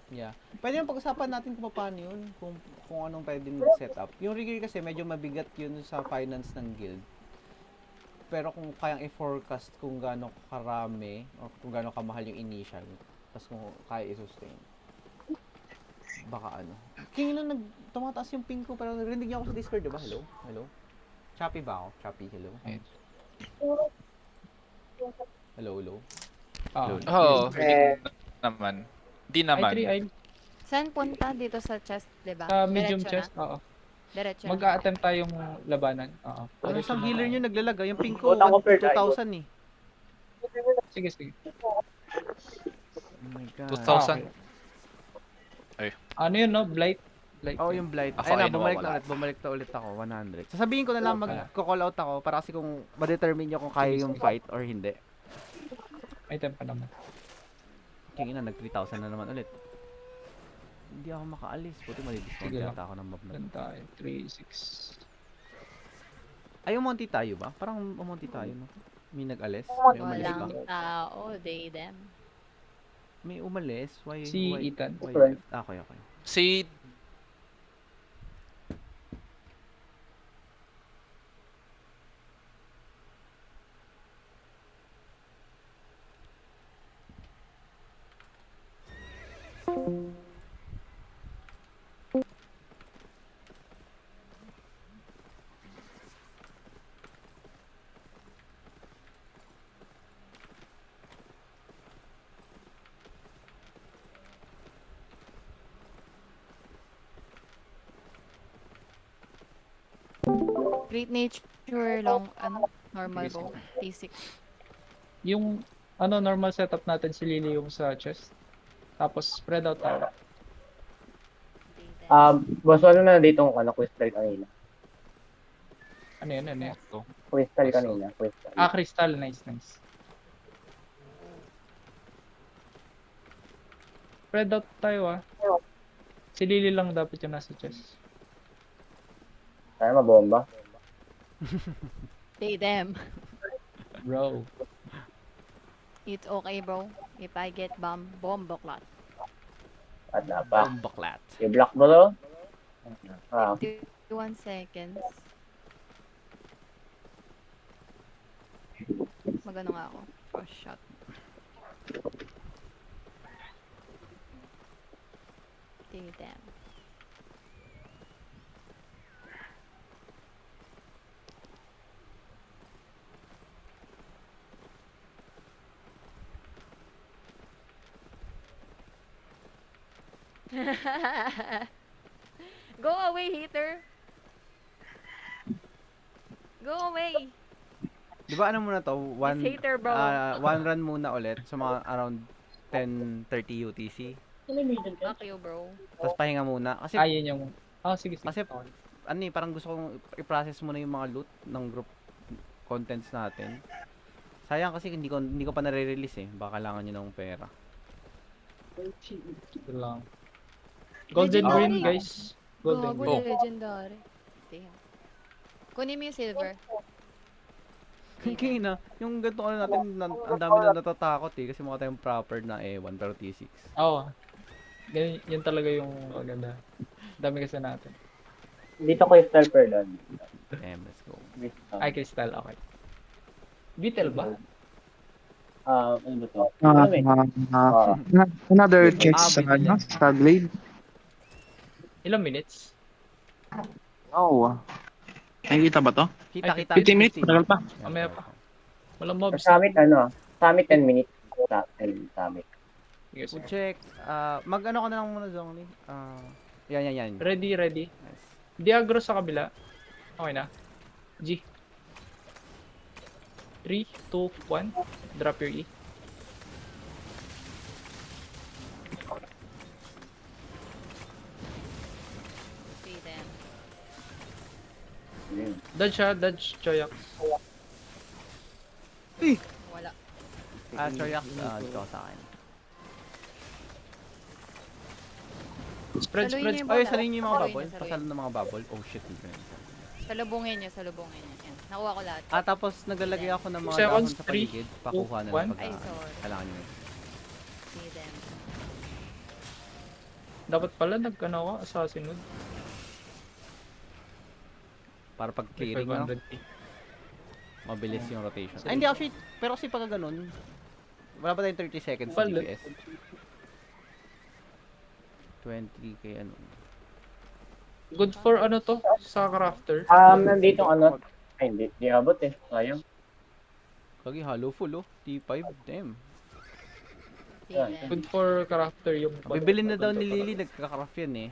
Speaker 3: Yeah. Pwede yung pag-usapan natin kung paano yun, kung anong pwedeng setup. Yung regear kasi medyo mabigat yun sa finance ng guild. Pero kung kayang i-forecast kung gaano karami o kung gaano kamahal yung initial, tapos kung kaya i-sustain, baka ano. King na tumataas yung ping ko, pero narinig niyo ako sa Discord, diba? Hello? Choppy ba ako? Choppy, hello?
Speaker 1: Ayun.
Speaker 3: Hello?
Speaker 5: Oo, hindi naman. Hindi naman.
Speaker 1: I3 Isle.
Speaker 2: Saan punta? Dito sa chest, di ba?
Speaker 1: Sa medium
Speaker 2: Diretso
Speaker 1: chest,
Speaker 2: na?
Speaker 1: oo.
Speaker 2: Diretso na.
Speaker 1: Mag-a-attempt tayong labanan. Oo.
Speaker 3: Ano
Speaker 1: Diretso
Speaker 3: sa
Speaker 1: na
Speaker 3: healer
Speaker 1: tayo.
Speaker 3: nyo naglalaga? Yung ping ko,
Speaker 6: Utang ko per
Speaker 3: 2,000 eh.
Speaker 1: Sige.
Speaker 3: Oh my god.
Speaker 5: 2,000.
Speaker 1: Ano yun, no? Blight.
Speaker 3: Oh, yung blight.
Speaker 5: Ako
Speaker 3: Ayun
Speaker 5: ay
Speaker 3: na,
Speaker 5: nawawala.
Speaker 3: bumalik na ulit ako, 100. Sasabihin ko na lang
Speaker 1: Wala.
Speaker 3: mag-call out ako para kasi kung ma-determine nyo kung kaya yung fight or hindi.
Speaker 1: May tempo naman.
Speaker 3: King na, nag 3,000 na naman ulit. Hindi ako makaalis. Buti mali-discount
Speaker 1: Sige lang.
Speaker 3: yata ako ng mob na.
Speaker 1: Ganun tayo. 3, 6.
Speaker 3: Ay, umonti tayo ba? Parang umonti tayo, no? May nag-alis? May umalis ba?
Speaker 2: Walang tao, they, them.
Speaker 3: May umalis? Why?
Speaker 1: Si
Speaker 3: why,
Speaker 1: Ethan.
Speaker 3: Why left? Okay.
Speaker 5: Si
Speaker 2: Great nature long, normal
Speaker 1: Sige,
Speaker 2: bow. T6.
Speaker 1: Yung normal setup natin si Lily yung sa chest. Tapos spread out tayo.
Speaker 2: They, them.
Speaker 6: Boss, ano na dito ang crystal kanina?
Speaker 1: Ano yun?
Speaker 5: Ito.
Speaker 6: Crystal kanina, crystal.
Speaker 1: Crystal. Nice. Spread out tayo Si Lily lang dapat yung nasa chest.
Speaker 6: Kaya mabomba.
Speaker 2: They, them.
Speaker 1: Bro.
Speaker 2: It's okay, bro. If I get bomb boklat.
Speaker 6: At na pa.
Speaker 3: Baklat.
Speaker 6: I-block mo to?
Speaker 2: 51 seconds. Magano nga ako. First shot. They, them. Go away, hater. Go away.
Speaker 3: Di ba ano muna to?
Speaker 2: It's hater, bro.
Speaker 3: One run muna ulit sa mga around 10:30 UTC.
Speaker 2: Fuck you, bro.
Speaker 3: Tapos pahinga muna. Kasi
Speaker 1: Ayun yung... Sige.
Speaker 3: Kasi parang gusto kong i-process muna yung mga loot ng group contents natin. Sayang kasi hindi ko pa nare-release eh. Baka kailangan nyo ng pera.
Speaker 1: Ito lang. Golden
Speaker 2: Legendary.
Speaker 1: green, guys. Golden
Speaker 2: Gago,
Speaker 1: green.
Speaker 5: Oh.
Speaker 2: legendary. Damn. Kunin mo yung silver.
Speaker 3: Kaya na, yung ganito ano natin, ang dami na natatakot eh. Kasi mukha tayong proper na A1 pero T6.
Speaker 1: Oo. Ganyan, yun talaga yung maganda. Dami kasi natin.
Speaker 6: Dito ko yung star per doon.
Speaker 3: Let's go.
Speaker 1: Ay, Crystal, okay. Beetle ba?
Speaker 6: Ano ba to? Ano eh?
Speaker 8: Another check
Speaker 3: Ah,
Speaker 8: sa
Speaker 3: bitin
Speaker 8: ano,
Speaker 3: yan.
Speaker 8: sa blade.
Speaker 1: Ilang minutes?
Speaker 8: Oh. Nakikita ba to?
Speaker 3: Kita.
Speaker 8: 15 minutes, matagal pa.
Speaker 1: Mamaya pa. Walang mobs.
Speaker 6: Summit ano? Summit 10 minutes. Summit.
Speaker 1: Sige, sige.
Speaker 3: Check. Mag-ano ka na lang muna, Zongli. Yan.
Speaker 1: Ready.
Speaker 3: Nice.
Speaker 1: Diagro sa kabila. Okay na. G. 3, 2, 1. Drop your E.
Speaker 2: See them.
Speaker 1: Dodge siya, dodge Choyak.
Speaker 2: Wala.
Speaker 3: Choyak, dito ka sa akin.
Speaker 1: Spread.
Speaker 2: Saluhin niyo yung
Speaker 3: Ay,
Speaker 2: bola.
Speaker 3: salin niyo yung mga
Speaker 2: Saluhin
Speaker 3: bubble.
Speaker 2: niyo,
Speaker 3: Pasalo ng mga bubble. Oh shit.
Speaker 2: Salubungin niyo. Yan. Nakuha ko lahat.
Speaker 3: Tapos naglalagay ako ng mga
Speaker 1: Seconds,
Speaker 3: dahon sa
Speaker 1: 3,
Speaker 3: paligid. Pakuha na
Speaker 1: 2,
Speaker 3: lang pag
Speaker 2: Ay, sorry.
Speaker 3: kailangan nyo.
Speaker 2: See them.
Speaker 1: Dapat pala nagkano ka, assassin wood.
Speaker 3: Para pag clearing, no?
Speaker 1: 500k.
Speaker 3: Mabilis yung rotation. Ay, hindi actually. Pero kasi pag ganun, wala pa tayong 30 seconds sa
Speaker 1: Pala.
Speaker 3: DPS. 20k ano.
Speaker 1: Good for ano to? Sa crafter.
Speaker 6: Nandito ano? Ay, hindi abot eh. Sayang.
Speaker 3: Kagi hollow full oh. T5, damn.
Speaker 2: See them.
Speaker 1: Good for crafter yung...
Speaker 3: Bibilin na daw ni Lily, nagka-craft yan eh.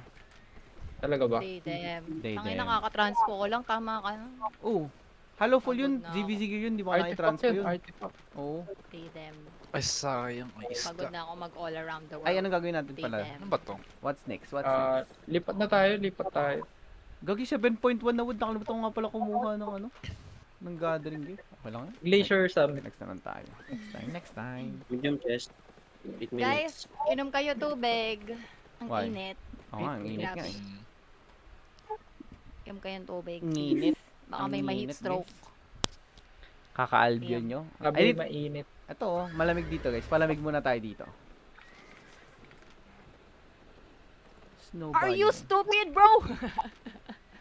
Speaker 1: Talaga ba?
Speaker 2: See them.
Speaker 3: They
Speaker 2: Tangin,
Speaker 3: them.
Speaker 2: nakaka-transpo ko lang. Tama ka na.
Speaker 3: Oh, hollow full yun.
Speaker 2: Pagod na ako.
Speaker 3: DBZ yun, di mo
Speaker 1: Artifact
Speaker 3: na-transfer
Speaker 1: yun,
Speaker 3: yun.
Speaker 1: artifact.
Speaker 3: Oo.
Speaker 2: See them.
Speaker 5: Ay, sayang. Ay,
Speaker 2: Pagod
Speaker 5: isda.
Speaker 2: na ako mag-all around the world.
Speaker 3: Ay, anong gagawin natin
Speaker 2: See
Speaker 3: pala?
Speaker 2: them.
Speaker 5: Ano ba to?
Speaker 3: What's next? What's next?
Speaker 1: Lipat tayo.
Speaker 3: Gagi 7.1 na wood. Nakalimutan ko nga pala kumuha ng ano. Ng gathering gift. Okay lang yan.
Speaker 1: Glacier Summit.
Speaker 3: Next naman tayo. Next time.
Speaker 7: Medium chest. 8 minutes.
Speaker 2: Guys, inom kayo tubig. Ang
Speaker 3: Why?
Speaker 2: init.
Speaker 3: Oo nga, ang init nga eh.
Speaker 5: Mm.
Speaker 2: Inom kayong tubig.
Speaker 3: Ang init.
Speaker 2: Baka
Speaker 3: Ang
Speaker 2: may ma-heat
Speaker 3: init,
Speaker 2: stroke.
Speaker 3: Kaka-albion nyo.
Speaker 1: Sabi
Speaker 3: Ay,
Speaker 1: mainit.
Speaker 3: ito oh, malamig dito guys. Palamig muna tayo dito. Snowball.
Speaker 2: Are you stupid, bro?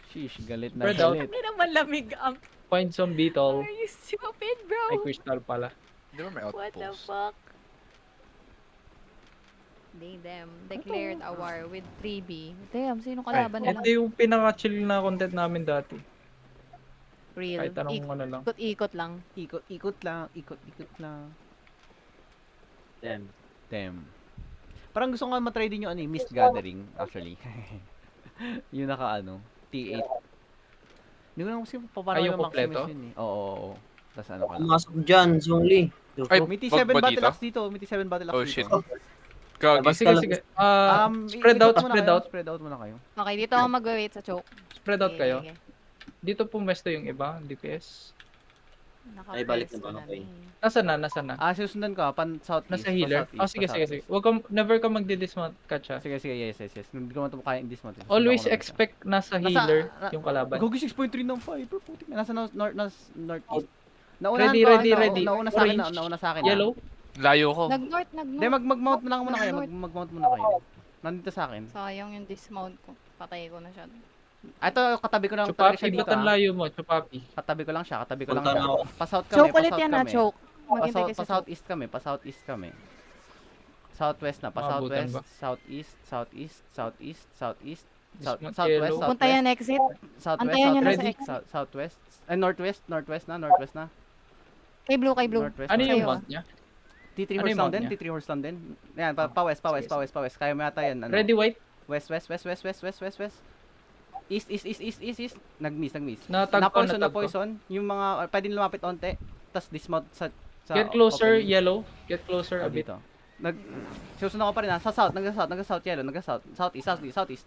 Speaker 3: Sheesh, galit na
Speaker 1: Spread out.
Speaker 3: galit.
Speaker 2: Hindi naman lamig ang...
Speaker 1: Find some beetle.
Speaker 2: Are you stupid,
Speaker 1: Ay,
Speaker 2: bro?
Speaker 1: crystal pala.
Speaker 5: Di ba may
Speaker 2: What the
Speaker 5: outpost?
Speaker 2: fuck? They them declared a war with 3B. Damn, sino kalaban nila?
Speaker 1: Ito yung pinaka-chill na content namin dati.
Speaker 2: Real.
Speaker 1: Kahit anong ano lang.
Speaker 2: Ikot-ikot lang.
Speaker 3: Ikot lang.
Speaker 7: Damn.
Speaker 3: Damn. Parang gusto ko nga matry din yung ano, Mist Gathering, actually. yung naka ano, T8. Hindi ko lang kasi paano
Speaker 1: Ay, yung
Speaker 3: yung
Speaker 1: kompleto?
Speaker 3: Maximus yun eh. Oo. Tapos ano ka lang.
Speaker 7: Pumasok dyan, Zongli.
Speaker 5: Ay,
Speaker 3: May T7
Speaker 5: wag ba
Speaker 3: Battle
Speaker 5: dito?
Speaker 3: Axe dito. May T7 Battle Axe
Speaker 5: Oh,
Speaker 3: dito.
Speaker 5: shit. Gagi.
Speaker 1: Sige. Spread out, spread out.
Speaker 3: Spread out muna kayo.
Speaker 2: Okay, dito ako mag-wait sa choke.
Speaker 1: Spread out
Speaker 2: Okay,
Speaker 1: kayo.
Speaker 2: okay.
Speaker 1: Dito pumesto yung iba, DPS.
Speaker 7: Ay, balik na
Speaker 2: Naka-press
Speaker 7: ba?
Speaker 2: na
Speaker 7: Okay.
Speaker 2: eh.
Speaker 1: Nasaan na?
Speaker 3: Susundan ka, pan southeast.
Speaker 1: Nasa healer?
Speaker 3: pa
Speaker 1: Sige.
Speaker 3: southeast.
Speaker 1: Never ka magdi-dismount catch ha.
Speaker 3: Sige, yes. Hindi ko naman ito kaya i-dismount.
Speaker 1: Always expect nasa healer yung kalaban.
Speaker 3: Gogi 6.3 ng fiber, puti. Nasa northeast.
Speaker 1: Ready.
Speaker 3: Nauna sa akin,
Speaker 1: Orange,
Speaker 3: nauna sa akin.
Speaker 1: Yellow.
Speaker 5: Layo ko.
Speaker 2: Nag-north.
Speaker 3: Hindi, mag-mount muna muna kayo. Mag-mount muna kayo. Nandito sa akin.
Speaker 2: Sayang yung dismount ko. Patay ko na siya.
Speaker 3: Ito, katabi ko lang talaga siya
Speaker 1: Chupapi,
Speaker 3: dito.
Speaker 1: ba't ang layo mo? Chupapi.
Speaker 3: Katabi ko lang siya.
Speaker 7: Punta na ako.
Speaker 3: Pa-south kami,
Speaker 2: Choke ulit yan na, choke. Maghintay ka sa choke.
Speaker 3: Pa-southeast kami. Southwest na,
Speaker 1: Maabutan
Speaker 3: pa-southwest,
Speaker 1: ba?
Speaker 3: southeast.
Speaker 1: Dismount
Speaker 3: Southwest,
Speaker 1: yellow.
Speaker 2: Punta yan exit. Antayan nyo na sa exit.
Speaker 3: southwest. Northwest na.
Speaker 2: Kay blue.
Speaker 3: Northwest.
Speaker 1: Ano yung
Speaker 2: Sa'yo,
Speaker 1: mount niya?
Speaker 3: T3
Speaker 1: ano
Speaker 3: horse
Speaker 1: yung
Speaker 3: lang
Speaker 1: mount
Speaker 3: din,
Speaker 1: niya?
Speaker 3: T3 horse lang din. Yan, pa-west. Kaya may ata yan. Ano?
Speaker 1: Ready white?
Speaker 3: West. East. Nag-miss.
Speaker 1: Natag ko.
Speaker 3: Na-poison. Yung mga, pwedeng lumapit onte. Tapos dismount sa
Speaker 1: Get closer,
Speaker 3: opening.
Speaker 1: yellow. Get closer a bit.
Speaker 3: Dito. Susunod ako pa rin ha. Sa south, nag-south yellow, nag-south. Southeast.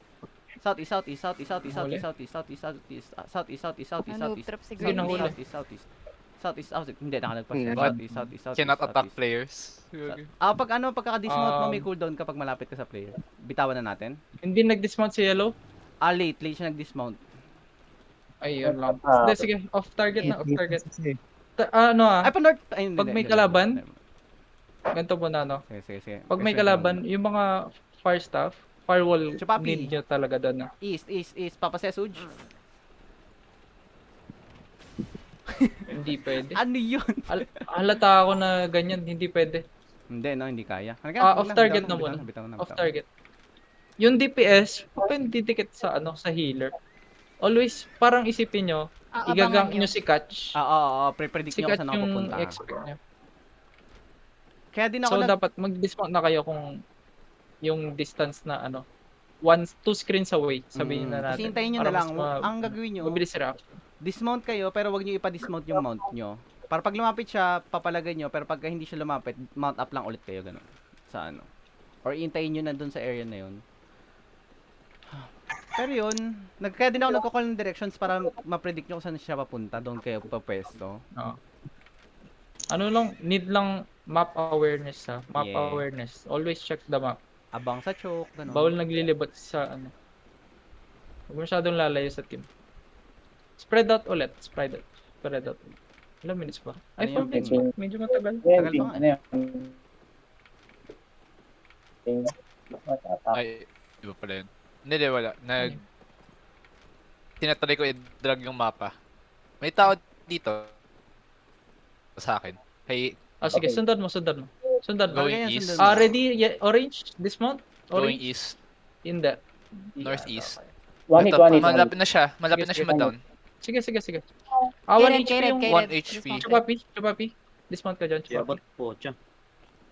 Speaker 2: Ano, trap si
Speaker 1: Sige, nahuli.
Speaker 3: Southeast. Hindi, nakalagpas.
Speaker 8: What?
Speaker 3: Southeast.
Speaker 5: Cannot attack players.
Speaker 3: Pagka-dismount mo, may cooldown kapag malapit ka sa player. Bitawan na natin.
Speaker 1: Hindi nag-dismount si yellow?
Speaker 3: Late siya nag-dismount.
Speaker 1: Ayun lang. Hindi, sige. Off target.
Speaker 3: Ay, pa-north.
Speaker 1: Pag may kalaban, ganito muna, no?
Speaker 3: Sige.
Speaker 1: Pag may kalaban, yung mga fire staff, firewall
Speaker 3: Chupapi.
Speaker 1: need nyo talaga doon.
Speaker 3: East, Papa Sesuj.
Speaker 1: Hindi pwede.
Speaker 3: Ano yun?
Speaker 1: Halata ako na ganyan, hindi pwede.
Speaker 3: Hindi, no, hindi kaya.
Speaker 1: Off target na muna. Off target. Yung DPS, pwede didikit sa sa healer. Always, parang isipin nyo, igagang nyo si Catch.
Speaker 3: Oo, pre-predict
Speaker 1: Si
Speaker 3: nyo kung
Speaker 1: Catch
Speaker 3: saan ako
Speaker 1: yung
Speaker 3: pupunta.
Speaker 1: expect nyo.
Speaker 3: Kaya din ako
Speaker 1: So, dapat mag-dismount na kayo kung yung distance na 2 screens away, sabihin na
Speaker 3: Kasi
Speaker 1: natin.
Speaker 3: hintayin nyo
Speaker 1: Para
Speaker 3: na lang.
Speaker 1: mas
Speaker 3: Ang gagawin nyo,
Speaker 1: mabilis reaction.
Speaker 3: dismount kayo, pero wag nyo ipa-dismount yung mount nyo. Para pag lumapit siya, papalagay nyo, pero pagka hindi siya lumapit, mount up lang ulit kayo, ganun. Sa Or hintayin nyo na dun sa area na yun. Pero yun, kaya din ako nagko-call ng directions para ma-predict nyo kung saan siya papunta, doon kayo papwesto.
Speaker 1: Oo. Need lang map awareness ha. Map
Speaker 3: Yeah.
Speaker 1: awareness. Always check the map.
Speaker 3: Abang sa choke, ganun.
Speaker 1: Bawal naglilibot sa Huwag masyadong lalayo sa team. Spread out ulit. Spread out. Ilang minutes pa? Ay,
Speaker 3: Ano
Speaker 1: 4
Speaker 3: yung
Speaker 1: minutes
Speaker 3: ping?
Speaker 1: pa. Medyo matagal.
Speaker 3: Tagal pa nga.
Speaker 6: Ano yun?
Speaker 5: Ay, iba pala yun. Hindi, wala. Tinatry ko i-drag yung mapa. May tao dito. Sa akin. Hey,
Speaker 1: Sige,
Speaker 6: Okay.
Speaker 1: sundan mo. Sundan mo.
Speaker 5: going
Speaker 3: Kaya
Speaker 5: east.
Speaker 3: sundan mo.
Speaker 1: Ready? Orange? Dismount?
Speaker 5: Going
Speaker 1: Orange?
Speaker 5: east.
Speaker 1: Hindi.
Speaker 5: Northeast.
Speaker 6: One hit,
Speaker 5: Ito,
Speaker 6: one hit.
Speaker 5: malapit na siya. Malapit na
Speaker 1: Sige,
Speaker 5: siya ma-down.
Speaker 1: Sige. 1 HP
Speaker 2: Kailan,
Speaker 1: yung
Speaker 2: kailan?
Speaker 5: 1 HP.
Speaker 1: Chupapi. Dismount ka dyan,
Speaker 7: Yeah,
Speaker 1: Chupapi.
Speaker 7: but po, tiyan.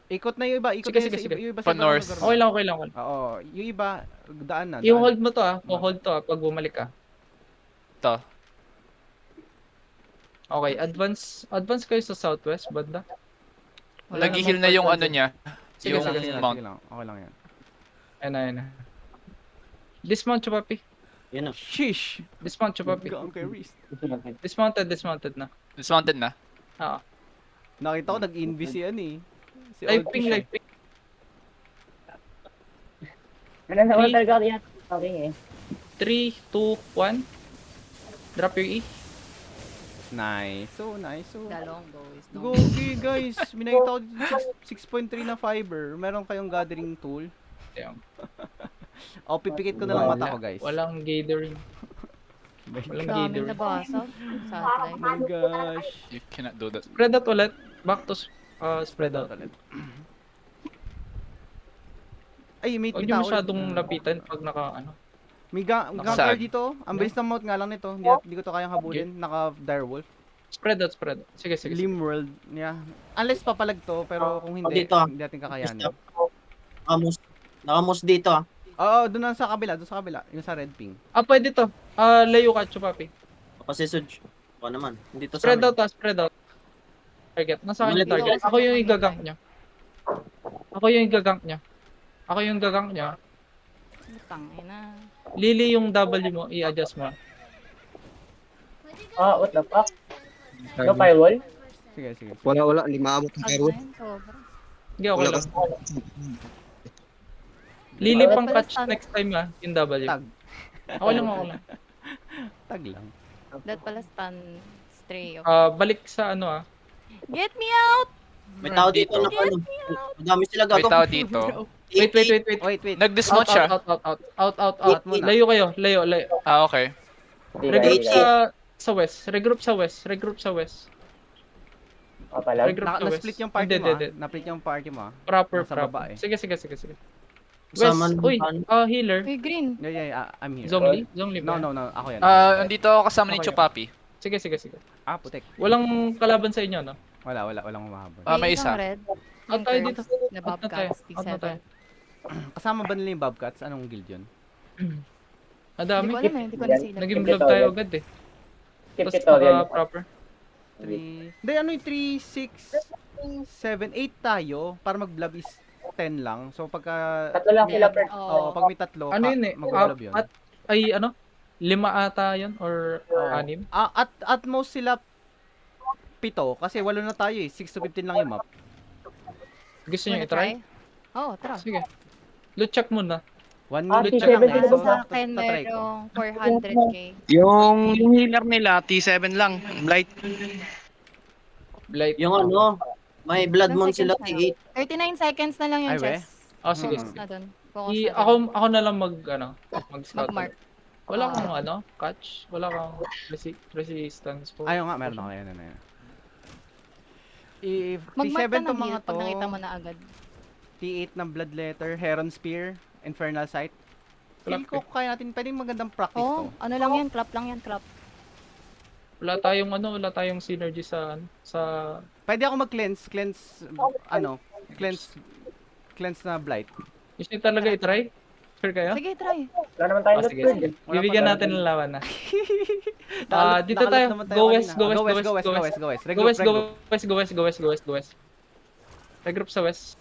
Speaker 3: Ikot na yung iba, ikot
Speaker 1: Sige,
Speaker 3: na
Speaker 1: sige, sige.
Speaker 3: yung iba
Speaker 5: Pa
Speaker 3: sa ibang
Speaker 5: north.
Speaker 3: lugar.
Speaker 1: Okay lang.
Speaker 3: Oo, yung iba, daan na.
Speaker 1: I-hold mo to I-hold to pag bumalik ka.
Speaker 5: Ito.
Speaker 1: Okay, advance kayo sa southwest, banda.
Speaker 2: Wala
Speaker 5: Nag-heal
Speaker 2: namang
Speaker 5: na yung
Speaker 2: purple
Speaker 5: ano
Speaker 2: dyan.
Speaker 5: niya.
Speaker 1: Sige,
Speaker 5: Yung
Speaker 1: sige,
Speaker 3: Sige
Speaker 5: mount.
Speaker 3: lang, okay lang yan.
Speaker 1: Ayun na. Dismount, Chupapi.
Speaker 7: Yan na.
Speaker 3: Sheesh!
Speaker 1: Dismount, Chupapi.
Speaker 3: Gang kay Reese.
Speaker 1: Dismounted na.
Speaker 5: Dismounted na.
Speaker 1: Oo.
Speaker 3: Nakita ko, nag-invis yan eh. Si
Speaker 1: Live
Speaker 3: Old
Speaker 1: ping,
Speaker 3: Fish,
Speaker 1: live ping.
Speaker 6: Ano na
Speaker 1: Three.
Speaker 6: talaga yan? Okay eh.
Speaker 1: 3, 2, 1. Drop your E.
Speaker 3: Nice. So nice. So.
Speaker 2: The long boys.
Speaker 3: Go, okay guys. May nakita ko dito 6.3 na fiber. Meron kayong gathering tool.
Speaker 1: Damn.
Speaker 3: O, pipikit ko na lang mata ko guys.
Speaker 1: Walang gathering. Walang
Speaker 2: Daming
Speaker 1: gathering.
Speaker 2: nabasag. Satellite.
Speaker 3: Oh my gosh.
Speaker 5: You cannot do that.
Speaker 1: Spread out ulit. Back to spread out.
Speaker 3: ulit. Ay, may
Speaker 1: Huwag nyo
Speaker 3: tao.
Speaker 1: masyadong lapitan pag
Speaker 3: May
Speaker 5: Saan?
Speaker 3: ganker dito. Ang bilis ng mount nga lang nito. Hindi ko to kayang habulin. Naka direwolf.
Speaker 1: Spread out. Sige.
Speaker 3: Lim world. Yeah. Unless papalag to, pero kung hindi,
Speaker 7: Dito.
Speaker 3: hindi natin kakayanin.
Speaker 7: Nakamos dito ah.
Speaker 3: Oo, doon sa kabila, yung sa red ping.
Speaker 1: Pwede to. Layo ka, Chupapi.
Speaker 7: Kapasisod. Ako naman. Hindi to sa
Speaker 1: Spread
Speaker 7: amin.
Speaker 1: out spread out. Target. Nasa akin yung
Speaker 7: Malapit
Speaker 1: target. Ako yung igagank niya. Ako yung gagank niya.
Speaker 2: Tangina.
Speaker 1: Lili yung W mo, i-adjust mo.
Speaker 6: What the fuck? No firewall?
Speaker 3: Sige.
Speaker 8: Wala, hindi maabot ng firewall.
Speaker 2: Ayun, sobra.
Speaker 1: Hindi, okay
Speaker 8: Wala
Speaker 1: lang.
Speaker 8: kasi.
Speaker 1: Lili
Speaker 2: Wala
Speaker 1: pang
Speaker 2: pala
Speaker 1: catch
Speaker 2: stand.
Speaker 1: next time yung W.
Speaker 3: Tag.
Speaker 1: Okay lang.
Speaker 3: Tag lang.
Speaker 2: That pala stun stray.
Speaker 1: Balik sa
Speaker 2: Get me out!
Speaker 7: May tao dito na ano. Madami sila
Speaker 5: May
Speaker 7: gago.
Speaker 5: tao dito.
Speaker 1: Wait.
Speaker 3: Wait.
Speaker 5: Nag-dismount siya.
Speaker 1: Out.
Speaker 3: muna.
Speaker 1: Layo kayo.
Speaker 5: Ah, okay.
Speaker 1: Regroup sa west. Regroup sa west.
Speaker 6: Pala.
Speaker 1: Regroup sa west.
Speaker 3: Na-split yung party mo.
Speaker 1: Hindi.
Speaker 3: Na-split yung party mo.
Speaker 1: Proper.
Speaker 3: Nasa baba eh.
Speaker 1: Sige.
Speaker 7: Kasama
Speaker 1: West.
Speaker 7: ng
Speaker 1: Uy, healer.
Speaker 2: Uy, green.
Speaker 3: Yeah, I'm here.
Speaker 1: Zongli ba?
Speaker 3: No, ako yan.
Speaker 5: Andito ako kasama ni
Speaker 1: Okay.
Speaker 5: Chupapi.
Speaker 1: Sige.
Speaker 3: Putek.
Speaker 1: Walang kalaban sa inyo, no?
Speaker 3: Walang umahabol.
Speaker 5: May
Speaker 2: isang
Speaker 5: isa.
Speaker 2: red.
Speaker 1: Out tayo dito.
Speaker 2: Na
Speaker 1: Out na tayo.
Speaker 2: Bobcats, Big
Speaker 1: Out na tayo.
Speaker 2: 7.
Speaker 3: Kasama ba nila yung Bobcats? Anong guild yun?
Speaker 1: Madami.
Speaker 2: Hindi ko alam hindi ko na sila.
Speaker 1: Naging vlog tayo agad eh.
Speaker 6: Skip
Speaker 1: Tapos
Speaker 6: tutorial.
Speaker 1: proper.
Speaker 3: 3... Hindi, 3, 6, 7, 8 tayo. Para mag-vlog is 10 lang. So pagka...
Speaker 6: Tatlo lang sila per.
Speaker 3: Oo, pag may tatlo,
Speaker 1: Ano yun eh?
Speaker 3: mag-vlog yun.
Speaker 1: Ay, 5 ata yun or
Speaker 3: Oo.
Speaker 1: 6?
Speaker 3: At most sila 7 kasi 8 na tayo eh. 6 to 15 lang yung map.
Speaker 1: Gusto nyo
Speaker 2: Wanna
Speaker 1: i-try?
Speaker 2: Oo, tara.
Speaker 1: Sige. Loot check muna.
Speaker 3: 1
Speaker 6: Ah,
Speaker 3: minute
Speaker 6: si
Speaker 3: na lang
Speaker 6: Seven
Speaker 3: eh.
Speaker 6: sila
Speaker 3: So,
Speaker 2: Sa akin
Speaker 3: tatry ko.
Speaker 2: merong 400k.
Speaker 8: Yung healer nila, T7 lang. Blight.
Speaker 1: Blight.
Speaker 7: Yung ano, may blood
Speaker 2: Ilang
Speaker 7: moon sila
Speaker 2: seconds na yun?
Speaker 7: T8.
Speaker 2: 39 seconds na lang yung
Speaker 3: Ay, we?
Speaker 2: chest.
Speaker 1: Oh, sige.
Speaker 3: Hmm.
Speaker 2: Na dun. Focus
Speaker 1: I,
Speaker 2: natin.
Speaker 1: ako na lang mag-scout.
Speaker 2: Mag-mark.
Speaker 1: Wala kang catch, wala kang resistance po.
Speaker 3: Ayaw nga, meron ako. Ayan. If
Speaker 2: Mag-mark
Speaker 3: T7
Speaker 2: ka
Speaker 3: to
Speaker 2: ng
Speaker 3: mga
Speaker 2: heal pag
Speaker 3: to,
Speaker 2: nakita mo na agad.
Speaker 3: T8 ng Bloodletter, Heron Spear, Infernal Sight. Feel ko kaya natin, pwedeng magandang practice
Speaker 2: Oh,
Speaker 3: to.
Speaker 2: ano lang yan, clap lang yan, clap.
Speaker 1: Wala tayong synergy sa
Speaker 3: Pwede ako mag-cleanse, cleanse na Blight.
Speaker 1: gusto niyo talaga i-try? Sure kayo?
Speaker 2: Sige, try.
Speaker 6: Wala naman tayo
Speaker 1: Sige.
Speaker 6: loot.
Speaker 1: Bibigyan natin ng laban na. Dito
Speaker 3: Nakalat
Speaker 1: tayo.
Speaker 3: naman
Speaker 1: Go west,
Speaker 3: kanina.
Speaker 1: go west,
Speaker 3: Go
Speaker 1: go west,
Speaker 3: west.
Speaker 1: Go
Speaker 3: Regroup,
Speaker 1: west, go west. Regroup sa west.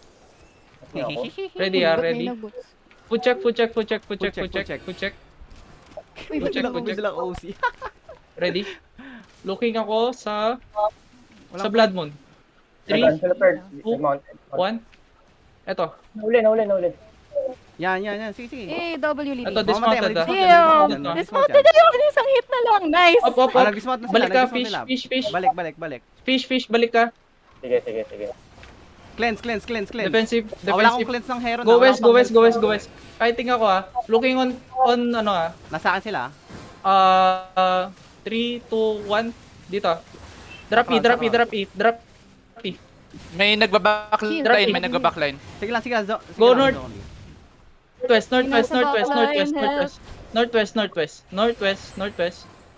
Speaker 1: Ready
Speaker 2: Ba't may
Speaker 1: ready.
Speaker 2: nag-boots?
Speaker 1: Food check.
Speaker 2: Uy,
Speaker 1: Check.
Speaker 3: May dalang OC.
Speaker 1: Ready? Looking ako sa
Speaker 3: Walang
Speaker 1: Blood Moon. 3,
Speaker 6: Sila third.
Speaker 1: 2, 1. Eto.
Speaker 6: Nauli.
Speaker 3: Yan. Sige.
Speaker 2: Eh, W leading.
Speaker 1: Eto, dismounted ah.
Speaker 2: Damn! Dismounted na yun! Isang hit na lang. Nice!
Speaker 1: Up.
Speaker 3: Nag-dismount na sila.
Speaker 1: Balik ka,
Speaker 3: nag-dismount
Speaker 1: fish.
Speaker 3: nila. Balik.
Speaker 1: Fish, balik ka.
Speaker 6: Sige.
Speaker 3: Cleanse.
Speaker 1: Defensive.
Speaker 3: Wala akong cleanse ng Heron.
Speaker 1: Go west. Fighting ako ah. Looking on
Speaker 3: Nasa akin sila.
Speaker 1: 3, 2, 1. Dito. Drop E.
Speaker 5: May nagbabackline,
Speaker 1: Drop
Speaker 5: may nagbabackline.
Speaker 3: Sige lang.
Speaker 1: Go
Speaker 3: lang,
Speaker 1: north.
Speaker 3: zone.
Speaker 1: Northwest.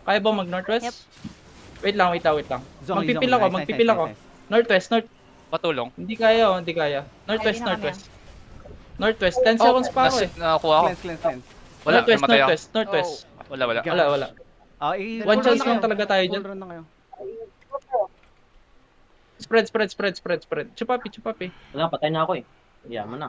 Speaker 1: Kaya ba mag-northwest?
Speaker 2: Yep.
Speaker 1: Wait lang.
Speaker 3: Zone,
Speaker 1: Magpipil
Speaker 3: zone.
Speaker 1: ako.
Speaker 3: Nice.
Speaker 1: Northwest.
Speaker 5: Patulong.
Speaker 1: Hindi kaya.
Speaker 2: Ay,
Speaker 1: Northwest. 10 seconds pa ako eh.
Speaker 5: Nakakuha ako.
Speaker 3: Cleanse.
Speaker 5: Wala, namatay ako.
Speaker 1: Northwest.
Speaker 5: Wala.
Speaker 1: Wala. One
Speaker 3: Full
Speaker 1: chance
Speaker 3: run
Speaker 1: lang talaga tayo dyan.
Speaker 3: Full run na kayo.
Speaker 1: Spread. Chupapi.
Speaker 7: Wala, patay na ako eh. Yaman na.